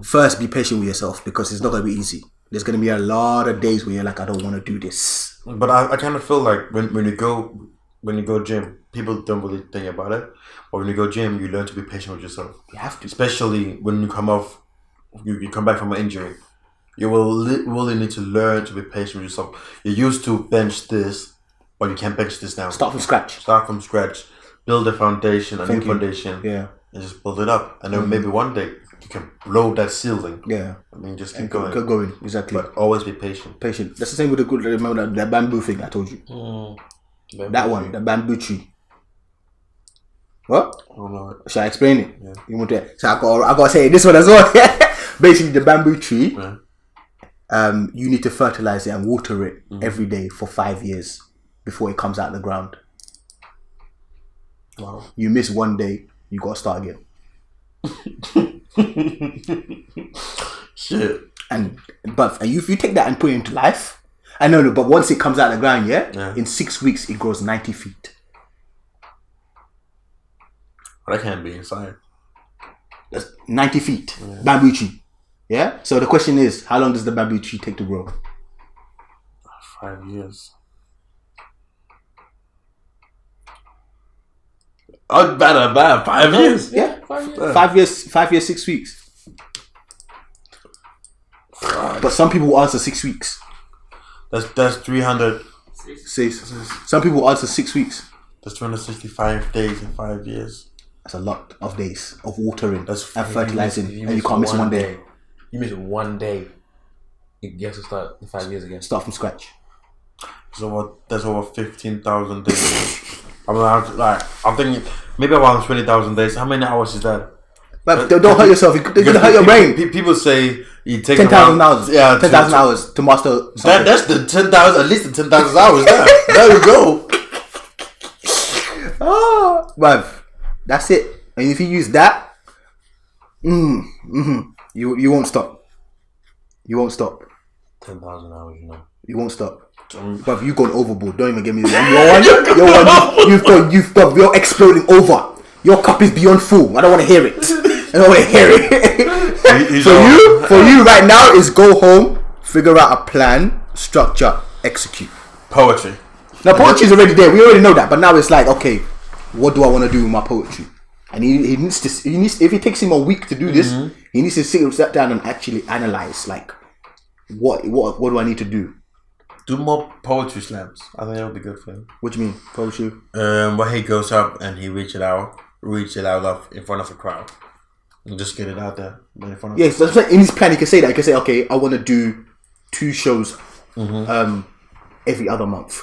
[SPEAKER 1] first be patient with yourself, because it's not going to be easy. There's going to be a lot of days where you're like, I don't want to do this.
[SPEAKER 2] But I kind of feel like when you go gym, people don't really think about it. But when you go gym, you learn to be patient with yourself.
[SPEAKER 1] You have to,
[SPEAKER 2] especially when you come back from an injury. You will really need to learn to be patient with yourself. You used to bench this, but you can't bench this now.
[SPEAKER 1] Start from scratch.
[SPEAKER 2] Build a foundation, a new foundation.
[SPEAKER 1] Yeah.
[SPEAKER 2] And just build it up. And then maybe one day you can blow that ceiling.
[SPEAKER 1] Yeah.
[SPEAKER 2] I mean, just keep going.
[SPEAKER 1] Keep going, exactly.
[SPEAKER 2] But always be patient.
[SPEAKER 1] Patient. That's the same with remember that bamboo thing I told you? That one, the bamboo tree. What?
[SPEAKER 2] Oh, no.
[SPEAKER 1] Shall I explain it?
[SPEAKER 2] Yeah.
[SPEAKER 1] You want to? So I got to say this one as well. Basically, the bamboo tree. Yeah. You need to fertilize it and water it every day for 5 years before it comes out of the ground.
[SPEAKER 2] Wow.
[SPEAKER 1] You miss one day, you gotta start again.
[SPEAKER 2] Shit.
[SPEAKER 1] But if you take that and put it into life, I know, but once it comes out of the ground, in 6 weeks it grows 90 feet.
[SPEAKER 2] That can't be inside.
[SPEAKER 1] That's 90 feet. Yeah. Bamboo tree. Yeah? So the question is, how long does the bamboo tree take to grow?
[SPEAKER 2] 5 years. Oh, bad. 5 years?
[SPEAKER 1] Yeah. 5 years. 5 years, 6 weeks. But some people answer 6 weeks.
[SPEAKER 2] That's 300.
[SPEAKER 1] Some people answer 6 weeks.
[SPEAKER 2] That's 365 days in 5 years.
[SPEAKER 1] That's a lot of days of watering and fertilizing,
[SPEAKER 3] and
[SPEAKER 1] you can't miss one day.
[SPEAKER 3] You miss one day, you have to start in 5 years again.
[SPEAKER 1] Start from scratch.
[SPEAKER 2] So that's over 15,000 days. I'm thinking maybe around 20,000 days. How many hours is that?
[SPEAKER 1] But don't hurt yourself. You're gonna hurt your brain.
[SPEAKER 2] People say you take
[SPEAKER 1] 10,000 hours.
[SPEAKER 2] Yeah,
[SPEAKER 1] 10,000 hours to master.
[SPEAKER 2] That's the 10,000. At least the 10,000 hours. There we go.
[SPEAKER 1] Oh, bruv. That's it. And if you use that, you won't stop. You won't stop.
[SPEAKER 2] 10,000 hours, you know.
[SPEAKER 1] You won't stop. But you've gone overboard. Don't even get me wrong. You're exploding over. Your cup is beyond full. I don't want to hear it. For you right now is go home, figure out a plan, structure, execute.
[SPEAKER 2] Poetry.
[SPEAKER 1] Now poetry is already there. We already know that. But now it's like, okay, what do I want to do with my poetry? And he needs to. If it takes him a week to do this, he needs to sit down and actually analyze. Like, what do I need to do?
[SPEAKER 2] Do more poetry slams. I think that would be good for him.
[SPEAKER 1] What do you mean, poetry?
[SPEAKER 2] Where he goes up and he reach it out in front of a crowd, and just get it out there in front of.
[SPEAKER 1] Yes, that's like in his plan. He can say that. He can say, okay, I want to do 2 shows, every other month.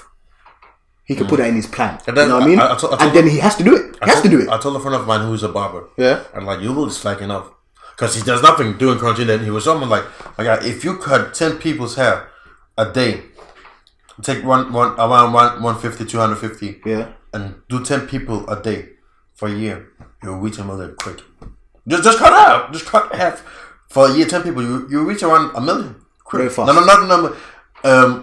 [SPEAKER 1] He can put that in his plan. And then, you know what I mean? And then he has to do it. I
[SPEAKER 2] told a friend of mine who's a barber.
[SPEAKER 1] Yeah.
[SPEAKER 2] I'm like, you will slack enough. Because he does nothing doing quarantine. Then he was someone like, my God, if you cut 10 people's hair a day, take around 150, 250.
[SPEAKER 1] Yeah.
[SPEAKER 2] And do 10 people a day for a year, you'll reach a million quick. Just cut out. Just cut half. For a year, 10 people, you reach around a million quick.
[SPEAKER 1] Very fast.
[SPEAKER 2] No, not number.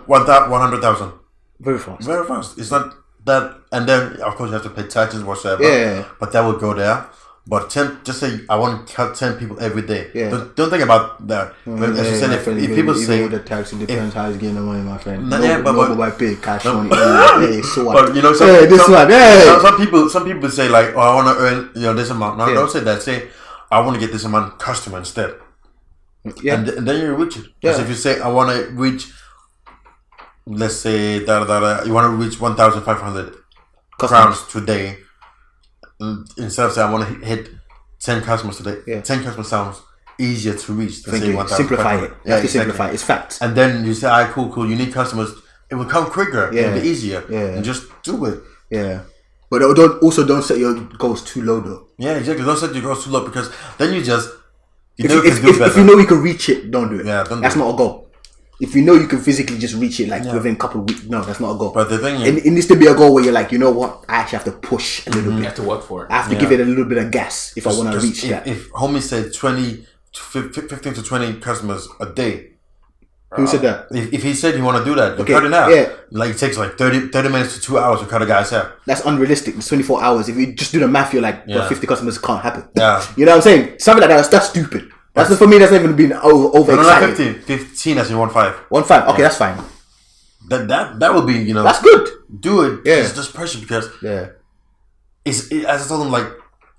[SPEAKER 2] 100,000.
[SPEAKER 1] Very fast.
[SPEAKER 2] Very fast. It's not that, and then of course you have to pay taxes whatsoever.
[SPEAKER 1] Yeah.
[SPEAKER 2] But that would go there. But 10, just say I want to cut 10 people every day.
[SPEAKER 1] Yeah.
[SPEAKER 2] Don't think about that. As you said, if people say
[SPEAKER 1] the tax, it depends how he's getting the money, my friend.
[SPEAKER 2] But
[SPEAKER 1] pay cash money. So what?
[SPEAKER 2] But you know, some people say like, oh, I want to earn this amount. No, don't say that. Say I want to get this amount customer instead.
[SPEAKER 1] Yeah.
[SPEAKER 2] And then you reach it. Because if you say I want to reach, let's say you want to reach 1,500 crowns today. Instead of saying I want to hit 10 customers today, 10 customers sounds easier to reach than say 1,000.
[SPEAKER 1] Simplify it. You have to simplify it. It's facts.
[SPEAKER 2] And then you say, all right, cool. You need customers. It will come quicker.
[SPEAKER 1] Yeah.
[SPEAKER 2] It'll be easier.
[SPEAKER 1] Yeah.
[SPEAKER 2] And just do it.
[SPEAKER 1] Yeah. But don't set your goals too low though.
[SPEAKER 2] Yeah, exactly. Don't set your goals too low because then you just
[SPEAKER 1] If you know you can reach it, don't do it.
[SPEAKER 2] Yeah,
[SPEAKER 1] that's not a goal. If you know you can physically just reach it within a couple of weeks, no, that's not a goal.
[SPEAKER 2] But the thing is,
[SPEAKER 1] it needs to be a goal where you're like, you know what, I actually have to push a little bit.
[SPEAKER 3] You have to work for it.
[SPEAKER 1] I have to give it a little bit of gas if I want to reach that.
[SPEAKER 2] If homie said 15 to 20 customers a day.
[SPEAKER 1] Who said that?
[SPEAKER 2] If he said he want to do that,
[SPEAKER 1] okay.
[SPEAKER 2] cut it out.
[SPEAKER 1] Yeah.
[SPEAKER 2] Like it takes like 30 minutes to 2 hours to cut a guy's hair.
[SPEAKER 1] That's unrealistic. It's 24 hours. If you just do the math, you're like, 50 customers can't happen.
[SPEAKER 2] Yeah.
[SPEAKER 1] You know what I'm saying? Something like that's stupid. That's for me. That's not even been over excited.
[SPEAKER 2] 15 as in 1.5.
[SPEAKER 1] 1.5. Okay, that's fine.
[SPEAKER 2] That would be
[SPEAKER 1] that's good.
[SPEAKER 2] Do it.
[SPEAKER 1] Yeah.
[SPEAKER 2] It's just pressure because as I told him, like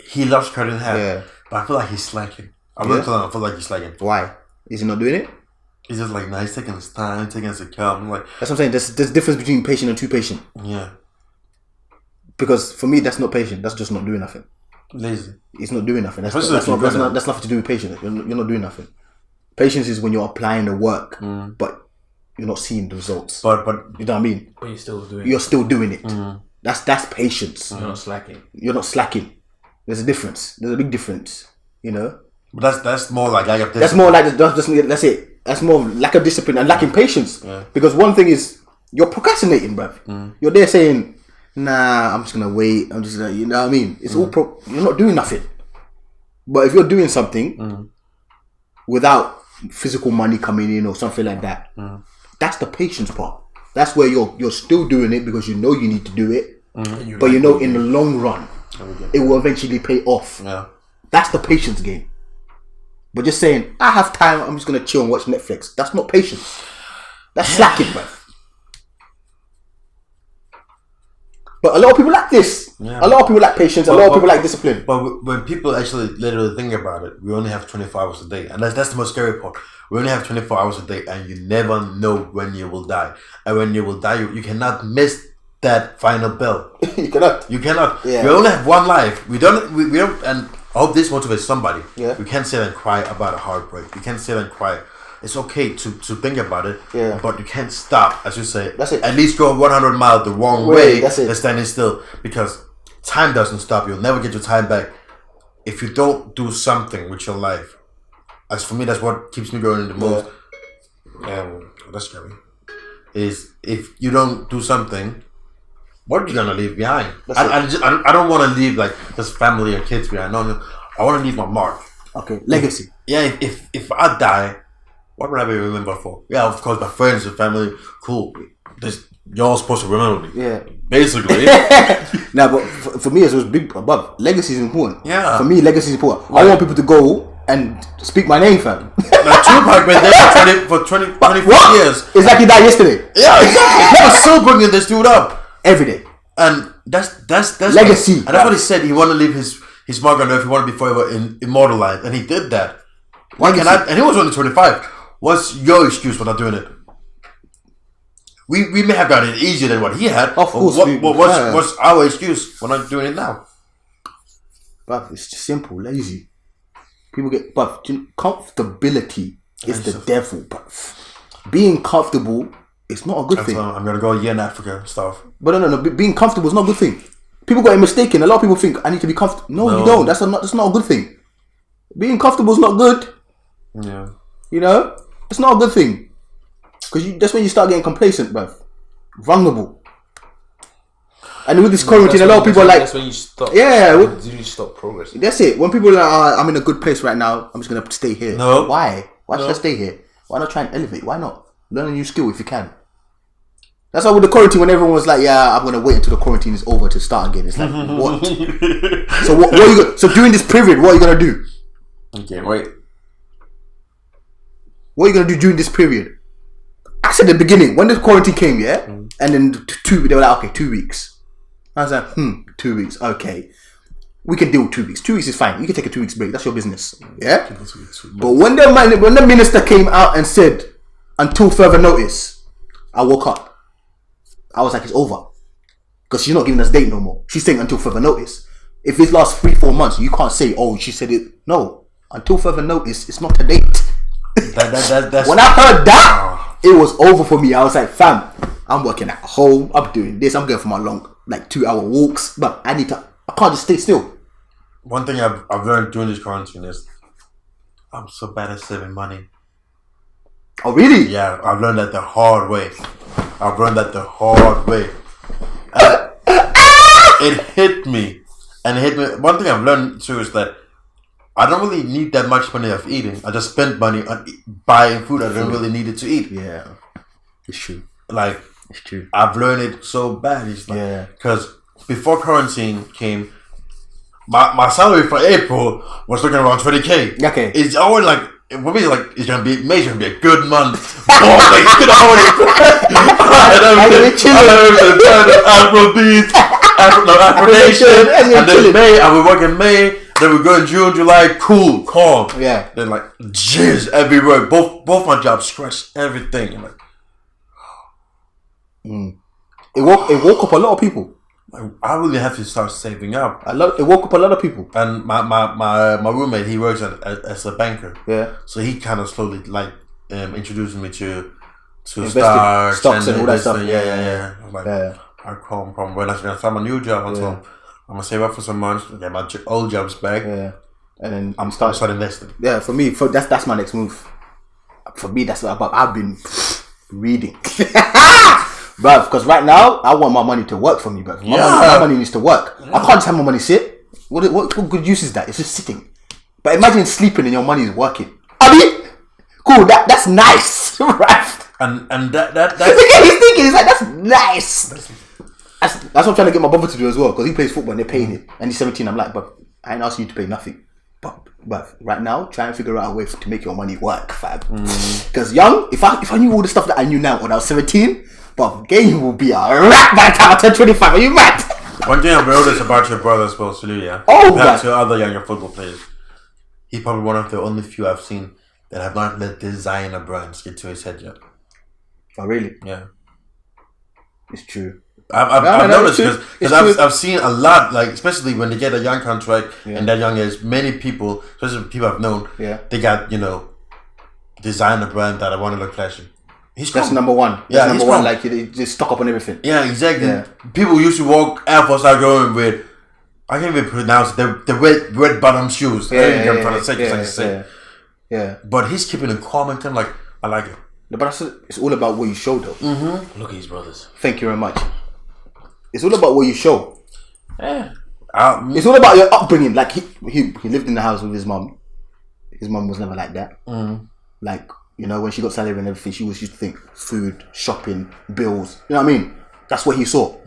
[SPEAKER 2] he loves cutting hair. Yeah. But I feel like he's slacking. I really told him I feel like he's slacking.
[SPEAKER 1] Why? Is he not doing it?
[SPEAKER 2] He's just like, he's taking his time, taking his account. Like
[SPEAKER 1] that's what I'm saying. There's difference between patient and too patient.
[SPEAKER 2] Yeah.
[SPEAKER 1] Because for me, that's not patient. That's just not doing nothing.
[SPEAKER 2] Lazy.
[SPEAKER 1] It's not doing nothing. That's nothing to do with patience. You're not doing nothing. Patience is when you're applying the work, but you're not seeing the results.
[SPEAKER 2] But
[SPEAKER 1] you know what I mean?
[SPEAKER 3] But
[SPEAKER 1] you're still doing it. That's patience.
[SPEAKER 3] You're not slacking.
[SPEAKER 1] You're not slacking. There's a difference. There's a big difference. You know.
[SPEAKER 2] But that's more like lack of discipline.
[SPEAKER 1] That's more like that's it. That's more lack of discipline and lacking patience.
[SPEAKER 2] Yeah.
[SPEAKER 1] Because one thing is you're procrastinating, bruv. You're there saying, nah, I'm just gonna wait. I'm just gonna, you know what I mean? It's all you're not doing nothing. But if you're doing something without physical money coming in or something like that, that's the patience part. That's where you're still doing it because you know you need to do it, but you know in the long run it will eventually pay off.
[SPEAKER 2] Yeah.
[SPEAKER 1] That's the patience game. But just saying, I have time, I'm just gonna chill and watch Netflix. That's not patience. That's slacking, bro. But a lot of people like this. Yeah. A lot of people like patience. A lot of people like discipline.
[SPEAKER 2] But when people actually literally think about it, we only have 24 hours a day, and that's the most scary part. We only have 24 hours a day, and you never know when you will die. And when you will die, you cannot miss that final bell.
[SPEAKER 1] You cannot.
[SPEAKER 2] Yeah. We only have one life. We don't. And I hope this motivates somebody.
[SPEAKER 1] Yeah.
[SPEAKER 2] We can't sit and cry about a heartbreak. You can't sit and cry. It's okay to think about it.
[SPEAKER 1] Yeah.
[SPEAKER 2] But you can't stop, as you say.
[SPEAKER 1] That's it.
[SPEAKER 2] At least go 100 miles the wrong way.
[SPEAKER 1] That's it.
[SPEAKER 2] Than standing still, because time doesn't stop. You'll never get your time back if you don't do something with your life. As for me, that's what keeps me going the most. That's scary. Is if you don't do something, what are you gonna leave behind? I don't want to leave like just family or kids behind. No, I want to leave my mark.
[SPEAKER 1] Okay, legacy.
[SPEAKER 2] Yeah, if I die, what would I be remembered for? Yeah, of course, my friends and family. Cool. Y'all supposed to remember me.
[SPEAKER 1] Yeah.
[SPEAKER 2] Basically.
[SPEAKER 1] Nah, but for me, it was big above. Legacy is important.
[SPEAKER 2] Yeah.
[SPEAKER 1] For me, legacy is important. I want people to go and speak my name, fam.
[SPEAKER 2] Like Tupac been there for 24 years.
[SPEAKER 1] It's like he died yesterday.
[SPEAKER 2] Yeah, exactly. He was still bringing this dude up
[SPEAKER 1] every day.
[SPEAKER 2] And that's
[SPEAKER 1] legacy.
[SPEAKER 2] And that's what he said. He wanted to leave his mark on earth. He wanted to be forever immortalized, and he did that. Why can I? And he was only 25. What's your excuse for not doing it? We may have gotten it easier than what he had.
[SPEAKER 1] Of course.
[SPEAKER 2] What's our excuse for not doing it now?
[SPEAKER 1] But it's just simple, lazy. People get, but comfortability is the devil. But being comfortable is not a good thing.
[SPEAKER 2] I'm gonna go a year in Africa stuff.
[SPEAKER 1] But no. Being comfortable is not a good thing. People got it mistaken. A lot of people think I need to be comfortable. No, you don't. That's not a good thing. Being comfortable is not good.
[SPEAKER 2] Yeah.
[SPEAKER 1] You know, it's not a good thing. Because that's when you start getting complacent, bruv. Vulnerable. And with this quarantine, a lot of people are like...
[SPEAKER 3] That's when you stop.
[SPEAKER 1] Yeah.
[SPEAKER 3] You stop progressing.
[SPEAKER 1] That's it. When people are like, I'm in a good place right now, I'm just going to stay here.
[SPEAKER 2] No.
[SPEAKER 1] Why? Why should I stay here? Why not try and elevate? Why not? Learn a new skill if you can. That's why with the quarantine, when everyone was like, yeah, I'm going to wait until the quarantine is over to start again. It's like, what? So what are you So during this period, what are you going to do?
[SPEAKER 2] Okay, wait.
[SPEAKER 1] What are you going to do during this period? I said at the beginning, when the quarantine came, yeah? And then they were like, okay, 2 weeks. I was like, 2 weeks, okay. We can deal with 2 weeks. 2 weeks is fine. You can take a 2 weeks break. That's your business. Yeah? But when the minister came out and said, until further notice, I woke up. I was like, it's over. Because she's not giving us date no more. She's saying until further notice. If it lasts 3-4 months, you can't say, oh, she said it. No. Until further notice, it's not a date.
[SPEAKER 2] That's
[SPEAKER 1] when I heard that, it was over for me. I was like, fam, I'm working at home. I'm doing this. I'm going for my long, 2-hour walks. But I can't just stay still.
[SPEAKER 2] One thing I've learned during this quarantine is I'm so bad at saving money.
[SPEAKER 1] Oh, really?
[SPEAKER 2] Yeah, I've learned that the hard way. It hit me. One thing I've learned too is that I don't really need that much money of eating. I just spend money on buying food I don't really need it to eat.
[SPEAKER 1] Yeah, it's true.
[SPEAKER 2] Like,
[SPEAKER 1] it's true.
[SPEAKER 2] I've learned it so bad. It's like, because before quarantine came, my salary for April was looking around 20K.
[SPEAKER 1] Okay.
[SPEAKER 2] It's always like, for me, like, it's gonna be amazing. It's gonna be a good month. Afro-Nation, and then May, I will work in May. Then we go in June, July, cool, calm.
[SPEAKER 1] Yeah.
[SPEAKER 2] Then like jizz everywhere. Both my jobs scratched everything. I'm like,
[SPEAKER 1] it woke up a lot of people.
[SPEAKER 2] I really have to start saving up.
[SPEAKER 1] It woke up a lot of people.
[SPEAKER 2] And my roommate, he works as a banker.
[SPEAKER 1] Yeah.
[SPEAKER 2] So he kind of slowly like introduced me to
[SPEAKER 1] stocks and all that stuff.
[SPEAKER 2] Yeah. I'm like, I call him when I start my new job. I told him, I'm gonna save up for some months, get my old jobs back. Yeah. And then I'm start investing.
[SPEAKER 1] Yeah, for me, that's my next move. For me, that's what I've been reading. Bruv, because right now, I want my money to work for me, bruv. My money needs to work. I can't just have my money sit. What good use is that? It's just sitting. But imagine sleeping and your money is working. I mean, cool, that's nice, right?
[SPEAKER 2] And that's...
[SPEAKER 1] He's thinking, he's like, that's nice. That's what I'm trying to get my brother to do as well, because he plays football and they're paying him. And he's 17, I'm like, but I ain't asking you to pay nothing. But right now, try and figure out a way to make your money work, fam. Because young, if I knew all the stuff that I knew now when I was 17... But game will be a rat by the time I turn 25. Are you mad?
[SPEAKER 2] One thing I've noticed about your brother as well, Sulu, compared to other younger football players, he's probably one of the only few I've seen that have not let designer brands get to his head yet.
[SPEAKER 1] Oh, really?
[SPEAKER 2] Yeah.
[SPEAKER 1] It's true.
[SPEAKER 2] I've noticed because I've seen a lot, like especially when they get a young contract and that young age, many people, especially people I've known, they got designer brand that I want to look flashy.
[SPEAKER 1] That's number one. That's number one. Like you just stock up on everything.
[SPEAKER 2] Yeah, exactly. Yeah. People used to walk Air Force are going with, I can't even pronounce the red bottom shoes. I'm trying to say. Yeah. But he's keeping it calm and like I like it.
[SPEAKER 1] No, but it's all about what you show, though.
[SPEAKER 3] Look at his brothers.
[SPEAKER 1] Thank you very much. It's all about what you show.
[SPEAKER 3] Yeah.
[SPEAKER 1] It's all about your upbringing. Like he lived in the house with his mum. His mum was never like that. Like. When she got salary and everything, she used to think food, shopping, bills. You know what I mean? That's what he saw.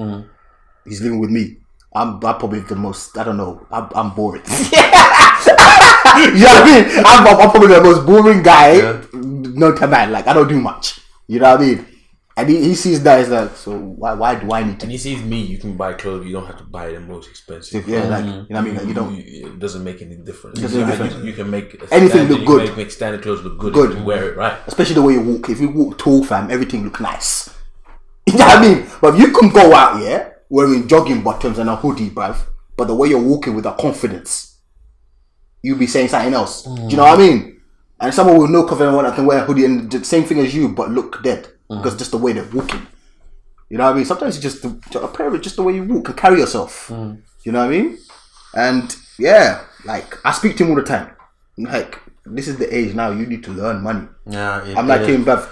[SPEAKER 1] He's living with me. I'm probably the most, I don't know, I'm boring. You know what I mean? I'm probably the most boring guy known to man. Like, I don't do much. You know what I mean? And he sees that, he's like, so why do I need to?
[SPEAKER 3] And he sees me, you can buy clothes, you don't have to buy the most expensive.
[SPEAKER 1] Yeah, like, you know what I mean? Like, you don't...
[SPEAKER 3] It doesn't make any difference.
[SPEAKER 1] You
[SPEAKER 3] can make...
[SPEAKER 1] Anything look good.
[SPEAKER 3] Make standard clothes look good. You can wear it, right?
[SPEAKER 1] Especially the way you walk. If you walk tall, fam, everything look nice. You know what I mean? But if you can go out, wearing jogging bottoms and a hoodie, bruv, but the way you're walking with a confidence, you'll be saying something else. Do you know what I mean? And someone with no confidence that can wear a hoodie and the same thing as you, but look dead. Because just the way they're walking. You know what I mean? Sometimes it's just the way you walk and carry yourself. You know what I mean? And like I speak to him all the time. Like, this is the age now, you need to learn money. I'm like him, bruv.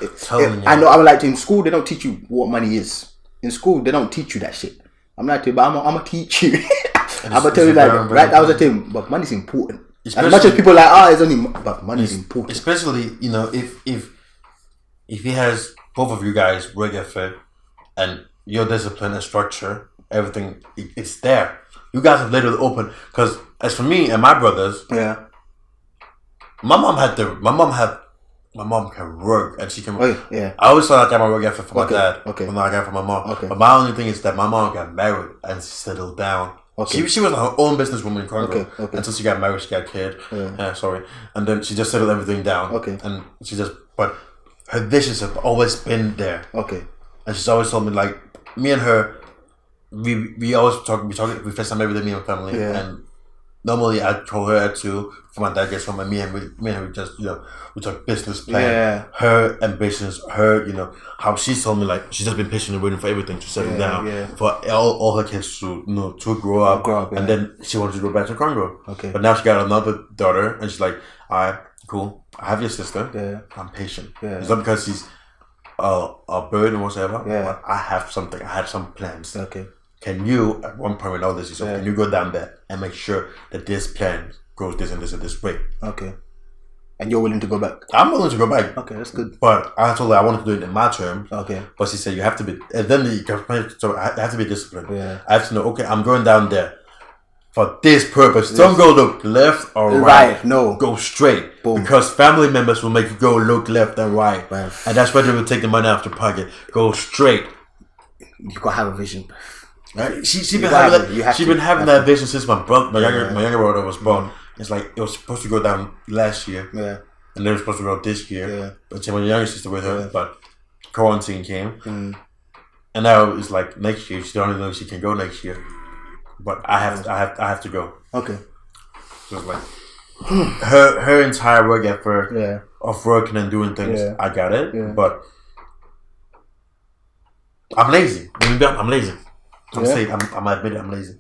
[SPEAKER 1] I know I'm like in school they don't teach you what money is. In school they don't teach you that shit. I'm like him, but I'm gonna teach you. I'm gonna tell you I was at him, but money's important. As much as people are like, it's only, but money's important.
[SPEAKER 2] Especially, if he has both of you guys work ethic and your discipline and structure, everything, it's there. You guys have literally opened. Because as for me and my brothers, my mom can work and she can. I always thought I got my work ethic for my dad. But now I got it for my mom. But my only thing is that my mom got married and settled down. She was her own businesswoman in Congo until she got married. She got a kid. And then she just settled everything down. And she just, but her visions have always been there. And she's always told me, like, me and her, we always talk. We FaceTime every day, me and my family. And normally I told her that too. For my dad gets home, and me and her just we talk business plan, her ambitions, her how she's told me, like, she's just been patiently waiting for everything to settle down, for all her kids to to grow up, and then she wanted to go back to Congo. But now she got another daughter, and she's like, Cool. I have your sister.
[SPEAKER 1] Yeah.
[SPEAKER 2] I'm patient.
[SPEAKER 1] Yeah.
[SPEAKER 2] It's not because she's a burden or whatever.
[SPEAKER 1] Yeah.
[SPEAKER 2] But I have something. I have some plans.
[SPEAKER 1] Okay.
[SPEAKER 2] Can you, at one point when all this is over, can you go down there and make sure that this plan goes this and this and this way?
[SPEAKER 1] Okay. And you're willing to go back?
[SPEAKER 2] I'm willing to go back.
[SPEAKER 1] Okay, that's good.
[SPEAKER 2] But I told her I wanted to do it in my terms.
[SPEAKER 1] Okay.
[SPEAKER 2] But she said you have to be, and then so I have to be disciplined.
[SPEAKER 1] Yeah.
[SPEAKER 2] I have to know, okay, I'm going down there for this purpose. Don't go look left or right.
[SPEAKER 1] No.
[SPEAKER 2] Go straight.
[SPEAKER 1] Boom.
[SPEAKER 2] Because family members will make you go look left and right.
[SPEAKER 1] Right.
[SPEAKER 2] And that's where they will take the money out of your pocket. Go straight.
[SPEAKER 1] You gotta have a vision.
[SPEAKER 2] Right? She been having that vision since my younger brother was born. It's like it was supposed to go down last year.
[SPEAKER 1] Yeah.
[SPEAKER 2] And then it was supposed to go this year.
[SPEAKER 1] Yeah.
[SPEAKER 2] But she had my younger sister with her, but quarantine came. And now it's like next year. She don't know if she can go next year. But I have to go.
[SPEAKER 1] Okay.
[SPEAKER 2] So it's like her entire work effort of working and doing things, I got it. Yeah. But I'm lazy. I'm lazy. I'm admit it, I'm lazy.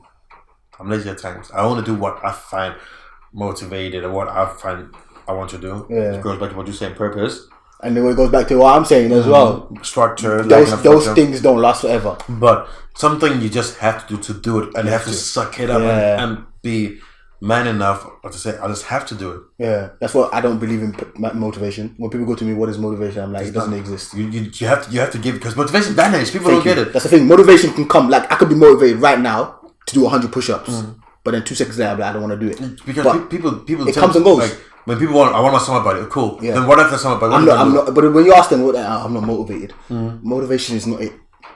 [SPEAKER 2] I'm lazy at times. I want to do what I find motivated or what I find I want to do. Yeah. It goes back to what you say, purpose.
[SPEAKER 1] And then it goes back to what I'm saying as well.
[SPEAKER 2] Structure.
[SPEAKER 1] Those things don't last forever.
[SPEAKER 2] But something you just have to do it, and you have to suck it up and be man enough to say, I just have to do it.
[SPEAKER 1] Yeah, that's what I don't believe in motivation. When people go to me, what is motivation? I'm like, it doesn't exist.
[SPEAKER 2] You have to give, because motivation vanishes. People don't get it.
[SPEAKER 1] That's the thing. Motivation can come. Like I could be motivated right now to do 100 push-ups, but then 2 seconds later, I'm like, I don't want to do it.
[SPEAKER 2] Because people
[SPEAKER 1] it comes and goes.
[SPEAKER 2] Like, when people want, I want my summer body. Cool. Yeah. Then what if the summer body?
[SPEAKER 1] I'm not. But when you ask them, I'm not motivated. Motivation is not it.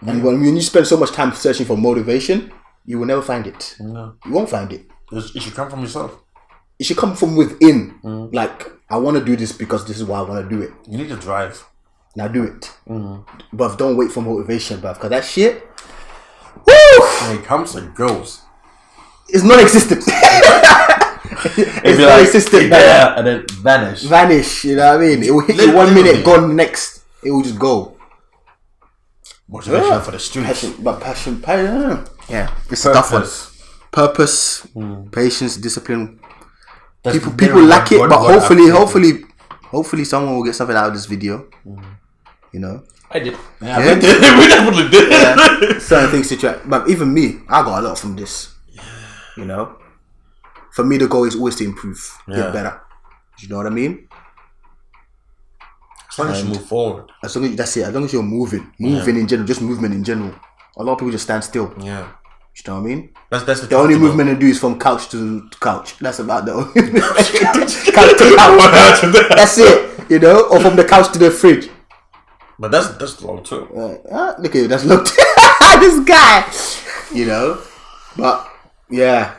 [SPEAKER 1] And when you spend so much time searching for motivation, you will never find it. No. You won't find it.
[SPEAKER 2] It should come from yourself.
[SPEAKER 1] It should come from within. Like, I want to do this because this is why I want to do it.
[SPEAKER 2] You need to drive.
[SPEAKER 1] Now do it. But don't wait for motivation, bruv. Because that shit, woo!
[SPEAKER 2] When it comes and goes.
[SPEAKER 1] It's non-existent. It's non-existent.
[SPEAKER 2] Yeah, and then vanish.
[SPEAKER 1] You know what I mean? It will hit you 1 minute, gone next. It will just go.
[SPEAKER 2] Motivation for the streets.
[SPEAKER 1] Passion. Yeah. It's a tough one. Purpose, patience, discipline. People lack it, but hopefully someone will get something out of this video. You know?
[SPEAKER 3] I did.
[SPEAKER 2] Yeah. We definitely did.
[SPEAKER 1] Yeah. Certain things to try. But even me, I got a lot from this. You know? For me, the goal is always to improve, get better. You know what I mean?
[SPEAKER 2] As long as you move forward.
[SPEAKER 1] That's it. As long as you're moving in general, just movement in general. A lot of people just stand still.
[SPEAKER 2] Yeah.
[SPEAKER 1] You know what I mean?
[SPEAKER 2] That's
[SPEAKER 1] the only movement they do is from couch to couch. That's about the only couch to couch. That's it. You know, or from the couch to the fridge.
[SPEAKER 2] But that's long too.
[SPEAKER 1] Look at you. That's long too. This guy. You know, but yeah.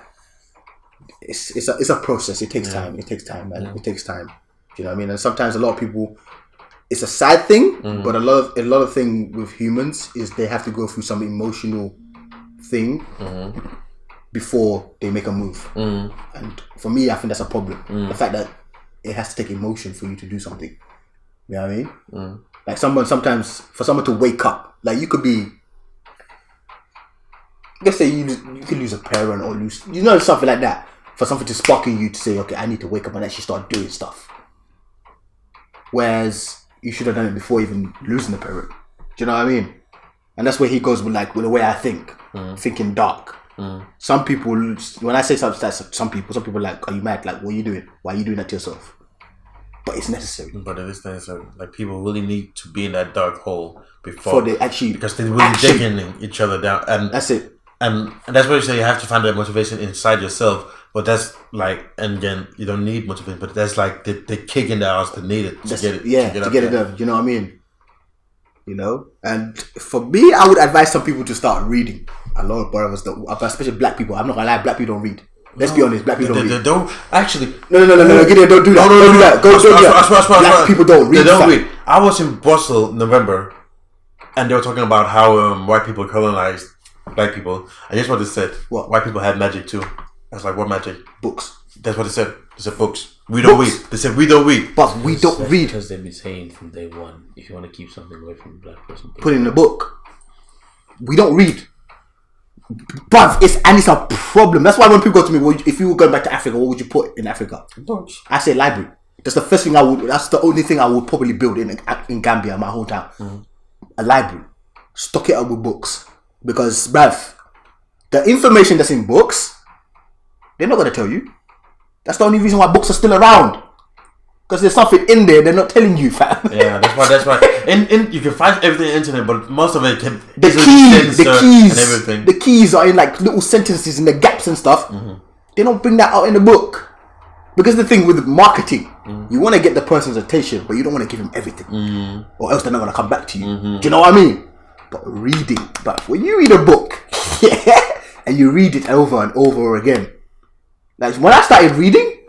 [SPEAKER 1] It's a process. It takes time. It takes time, man. It takes time. You know what I mean? And sometimes a lot of people, it's a sad thing, but a lot of thing with humans is they have to go through some emotional thing before they make a move. And for me, I think that's a problem. The fact that it has to take emotion for you to do something. You know what I mean? Like sometimes for someone to wake up, like you could be, let's say you could lose a parent or lose, something like that. For something to spark in you to say, okay, I need to wake up and actually start doing stuff. Whereas you should have done it before even losing the parent. Do you know what I mean? And that's where he goes with the way I think, thinking dark. Some people, when I say something, some people are like, are you mad? Like, what are you doing? Why are you doing that to yourself? But it's necessary.
[SPEAKER 2] But it is necessary. Like, people really need to be in that dark hole before
[SPEAKER 1] they actually,
[SPEAKER 2] because they're really digging each other down. And
[SPEAKER 1] that's it.
[SPEAKER 2] And that's why you say you have to find that motivation inside yourself. But that's like, and again, you don't need motivation, but that's like the kick in the ass that needed to get it.
[SPEAKER 1] Yeah, to get it done. You know what I mean? You know? And for me, I would advise some people to start reading. A lot of brothers, especially black people. I'm not gonna lie, black people don't read. Let's be honest, black people don't read.
[SPEAKER 2] They don't actually.
[SPEAKER 1] No, Gedeon, don't do that. Don't do that. Don't do that. Black people don't read.
[SPEAKER 2] They don't read. I was in Brussels in November, and they were talking about how white people colonized black people. I just want to say,
[SPEAKER 1] what?
[SPEAKER 2] White people had magic too. I was like, what magic?
[SPEAKER 1] Books.
[SPEAKER 2] That's what they said. They said books. We don't read. They said we don't read.
[SPEAKER 1] But we don't read.
[SPEAKER 3] Because they've been saying from day one, if you want to keep something away from a black person,
[SPEAKER 1] put it in a book. We don't read. But it's a problem. That's why when people go to me, well, if you were going back to Africa, what would you put in Africa?
[SPEAKER 2] Books.
[SPEAKER 1] I say library. That's the first thing I would. That's the only thing I would probably build in Gambia, my hometown. A library, stock it up with books, because bruv, the information that's in books, they're not gonna tell you. That's the only reason why books are still around. Because there's something in there they're not telling you, fam.
[SPEAKER 2] Yeah, that's why. In you can find everything on the internet, but most of it can
[SPEAKER 1] the keys
[SPEAKER 2] and everything.
[SPEAKER 1] The keys are in like little sentences in the gaps and stuff. They don't bring that out in the book. Because the thing with marketing, you want to get the person's attention, but you don't want to give them everything, or else they're not gonna come back to you. Do you know what I mean? But reading, but when you read a book, and you read it over and over again, like when I started reading.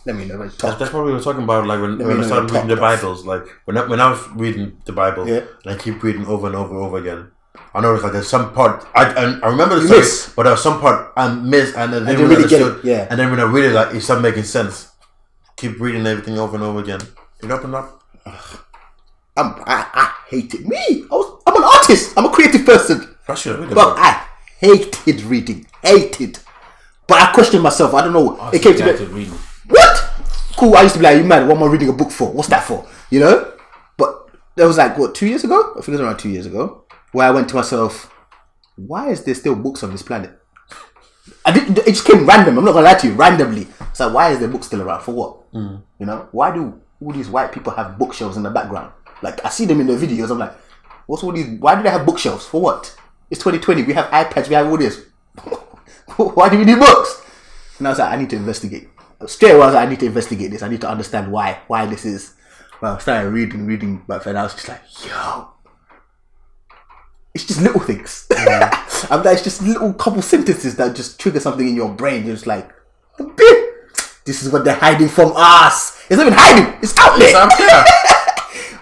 [SPEAKER 1] Let me know.
[SPEAKER 2] That's what we were talking about. Like when I started reading the Bibles, like when I was reading the Bible, and I keep reading over and over again. I know it's like there's some part I remember the story, but there was some part I missed and I didn't really get it. Yeah. And then when I read it, like it started making sense. Keep reading everything over and over again. You open up.
[SPEAKER 1] I hate it. I'm an artist. I'm a creative person. But I hated reading. Hated. But I questioned myself. I don't know. It came to me. What? Cool. I used to be like, you mad? What am I reading a book for? What's that for? You know? But there was like, 2 years ago? I think it was around 2 years ago. Where I went to myself, why is there still books on this planet? It just came random. I'm not going to lie to you. Randomly. So why is there books still around? For what? You know? Why do all these white people have bookshelves in the background? Like, I see them in the videos. I'm like, what's all these? Why do they have bookshelves? For what? It's 2020. We have iPads. We have all this. Why do we need books? And I was like, I need to investigate. Straight away, I was like, I need to investigate this. I need to understand why this is. Well, I started reading, but then I was just like, yo, it's just little things. Yeah. I'm like, it's just little couple sentences that just trigger something in your brain. You're just like, this is what they're hiding from us. It's not even hiding. It's out there.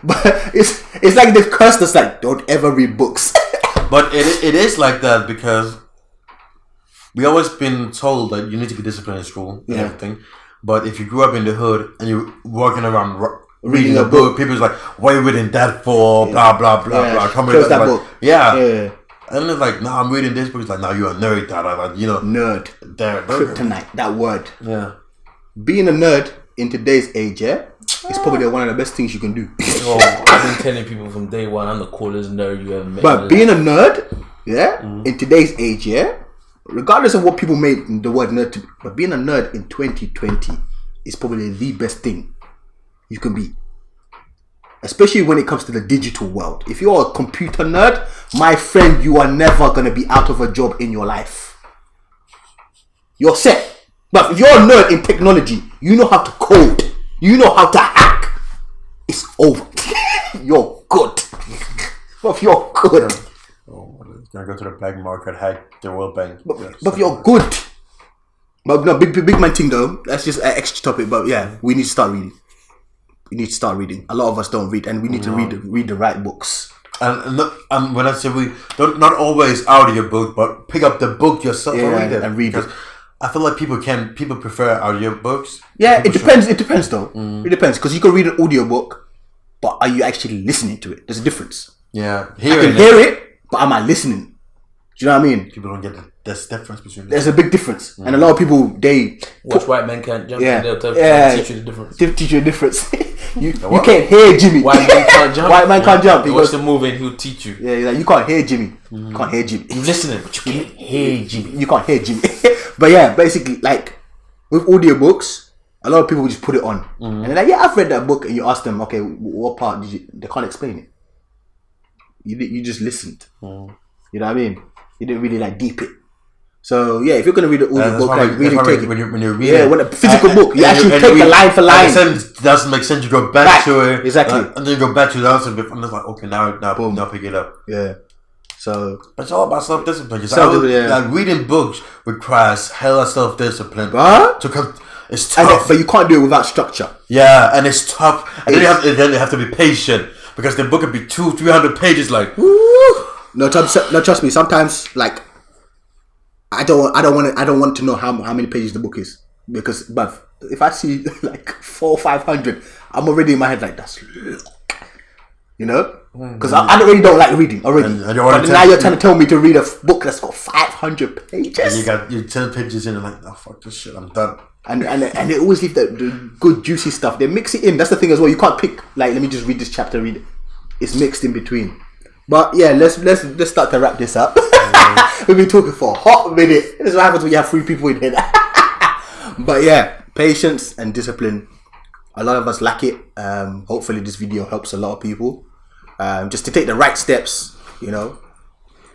[SPEAKER 1] But it's like they've cursed us. Like, don't ever read books.
[SPEAKER 2] But it is like that because we always been told that you need to be disciplined in school and everything. But if you grew up in the hood and you're walking around reading a book, people's like, what are you reading that for? Blah, blah, blah, blah.
[SPEAKER 1] Close that book.
[SPEAKER 2] Yeah. And it's like, I'm reading this book. It's like, you're a nerd. Like, you know.
[SPEAKER 1] Nerd. Kryptonite. That word.
[SPEAKER 2] Yeah.
[SPEAKER 1] Being a nerd in today's age, is probably one of the best things you can do.
[SPEAKER 3] I've been telling people from day one, I'm the coolest nerd you ever met.
[SPEAKER 1] But being a nerd, in today's age, regardless of what people made the word nerd to be, but being a nerd in 2020 is probably the best thing you can be. Especially when it comes to the digital world. If you're a computer nerd, my friend, you are never going to be out of a job in your life. You're set. But if you're a nerd in technology, you know how to code. You know how to hack. It's over. You're good. But if you're good.
[SPEAKER 2] Gonna go to the black market, hack the World Bank.
[SPEAKER 1] But if you're good. But no, big man thing though. That's just an extra topic. But yeah, we need to start reading. We need to start reading. A lot of us don't read, and we need to read the right books.
[SPEAKER 2] And when I say we don't, not always audiobook, but pick up the book yourself and read it. I feel like people prefer audiobooks. Yeah,
[SPEAKER 1] it depends. It depends though. It depends because you can read an audiobook, but are you actually listening to it? There's a difference.
[SPEAKER 2] Yeah,
[SPEAKER 1] I can hear it, but am I listening? Do you know what I mean?
[SPEAKER 2] People don't get there's difference between.
[SPEAKER 1] There's a big difference, and a lot of people they
[SPEAKER 3] watch White Men Can't Jump. Yeah, they'll teach you the difference.
[SPEAKER 1] Teach you the difference. you can't hear Jimmy.
[SPEAKER 3] White Man Can't Jump.
[SPEAKER 1] White Man Can't Jump.
[SPEAKER 3] You watch the movie and he'll teach you.
[SPEAKER 1] Yeah, like, you can't hear Jimmy. You can't hear Jimmy.
[SPEAKER 3] You're listening, but you can't hear Jimmy.
[SPEAKER 1] You can't hear Jimmy. But yeah, basically, like with audiobooks, a lot of people just put it on, and they're like, "Yeah, I've read that book." And you ask them, "Okay, what part did you?" They can't explain it. You just listened. You know what I mean? You didn't really like deep it. So yeah, if you're gonna read an audiobook, like really take it. When you read when a physical book, you actually take the line for line.
[SPEAKER 2] It doesn't make sense. You go back to it
[SPEAKER 1] exactly,
[SPEAKER 2] and then you go back to the answer. And it's like, okay, now pick it up.
[SPEAKER 1] Yeah. So
[SPEAKER 2] it's all about self-discipline. Like reading books requires hella self-discipline. It's tough,
[SPEAKER 1] but you can't do it without structure.
[SPEAKER 2] Yeah, and it's tough. And then you have to be patient because the book could be 200-300 pages. Like,
[SPEAKER 1] no, trust me. Sometimes, like, I don't want to know how many pages the book is because, but if I see like 400 or 500, I'm already in my head like that's, you know. Because I already don't like reading already.
[SPEAKER 2] And
[SPEAKER 1] but now you're trying to tell me to read a book that's got 500 pages.
[SPEAKER 2] And you got your 10 pages in and like, oh fuck this shit, I'm done.
[SPEAKER 1] And they always leave the good juicy stuff. They mix it in. That's the thing as well. You can't pick like, let me just read this chapter, read it. It's mixed in between. But yeah, let's start to wrap this up. We've been talking for a hot minute. This is what happens when you have 3 people in here. But yeah, patience and discipline. A lot of us lack it. Hopefully this video helps a lot of people. Just to take the right steps, you know.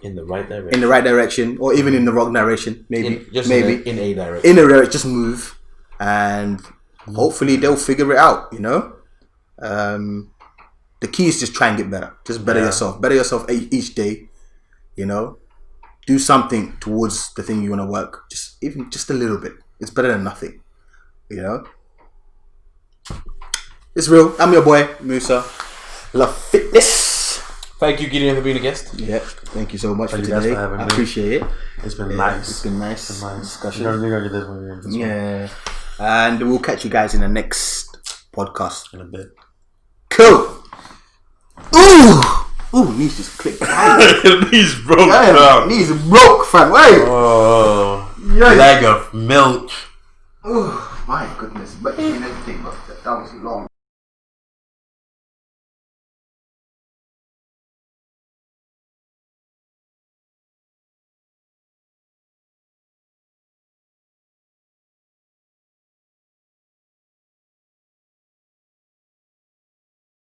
[SPEAKER 3] In the right direction.
[SPEAKER 1] In the right direction. Or even in the wrong direction. Maybe.
[SPEAKER 3] In a direction.
[SPEAKER 1] In a direction. Just move. And hopefully they'll figure it out, you know. The key is just try and get better. Just better yourself. Better yourself each day, you know. Do something towards the thing you want to work. Even just a little bit. It's better than nothing, you know. It's real. I'm your boy, Musa. Love fitness.
[SPEAKER 3] Thank you, Gedeon, for being a guest.
[SPEAKER 1] Yeah, thank you so much for
[SPEAKER 2] you
[SPEAKER 1] today.
[SPEAKER 2] for having
[SPEAKER 1] I
[SPEAKER 2] me.
[SPEAKER 1] appreciate it.
[SPEAKER 2] It's been nice.
[SPEAKER 1] It's been nice. Discussion.
[SPEAKER 2] You're gonna get this one in.
[SPEAKER 1] Yeah. And we'll catch you guys in the next podcast.
[SPEAKER 2] In a bit.
[SPEAKER 1] Cool. Ooh, knees just clicked.
[SPEAKER 2] Knees broke.
[SPEAKER 1] Knees broke, fam. Wait.
[SPEAKER 2] Oh,
[SPEAKER 1] yeah.
[SPEAKER 2] leg of milk.
[SPEAKER 1] Oh my goodness. But you didn't think of that. That was long.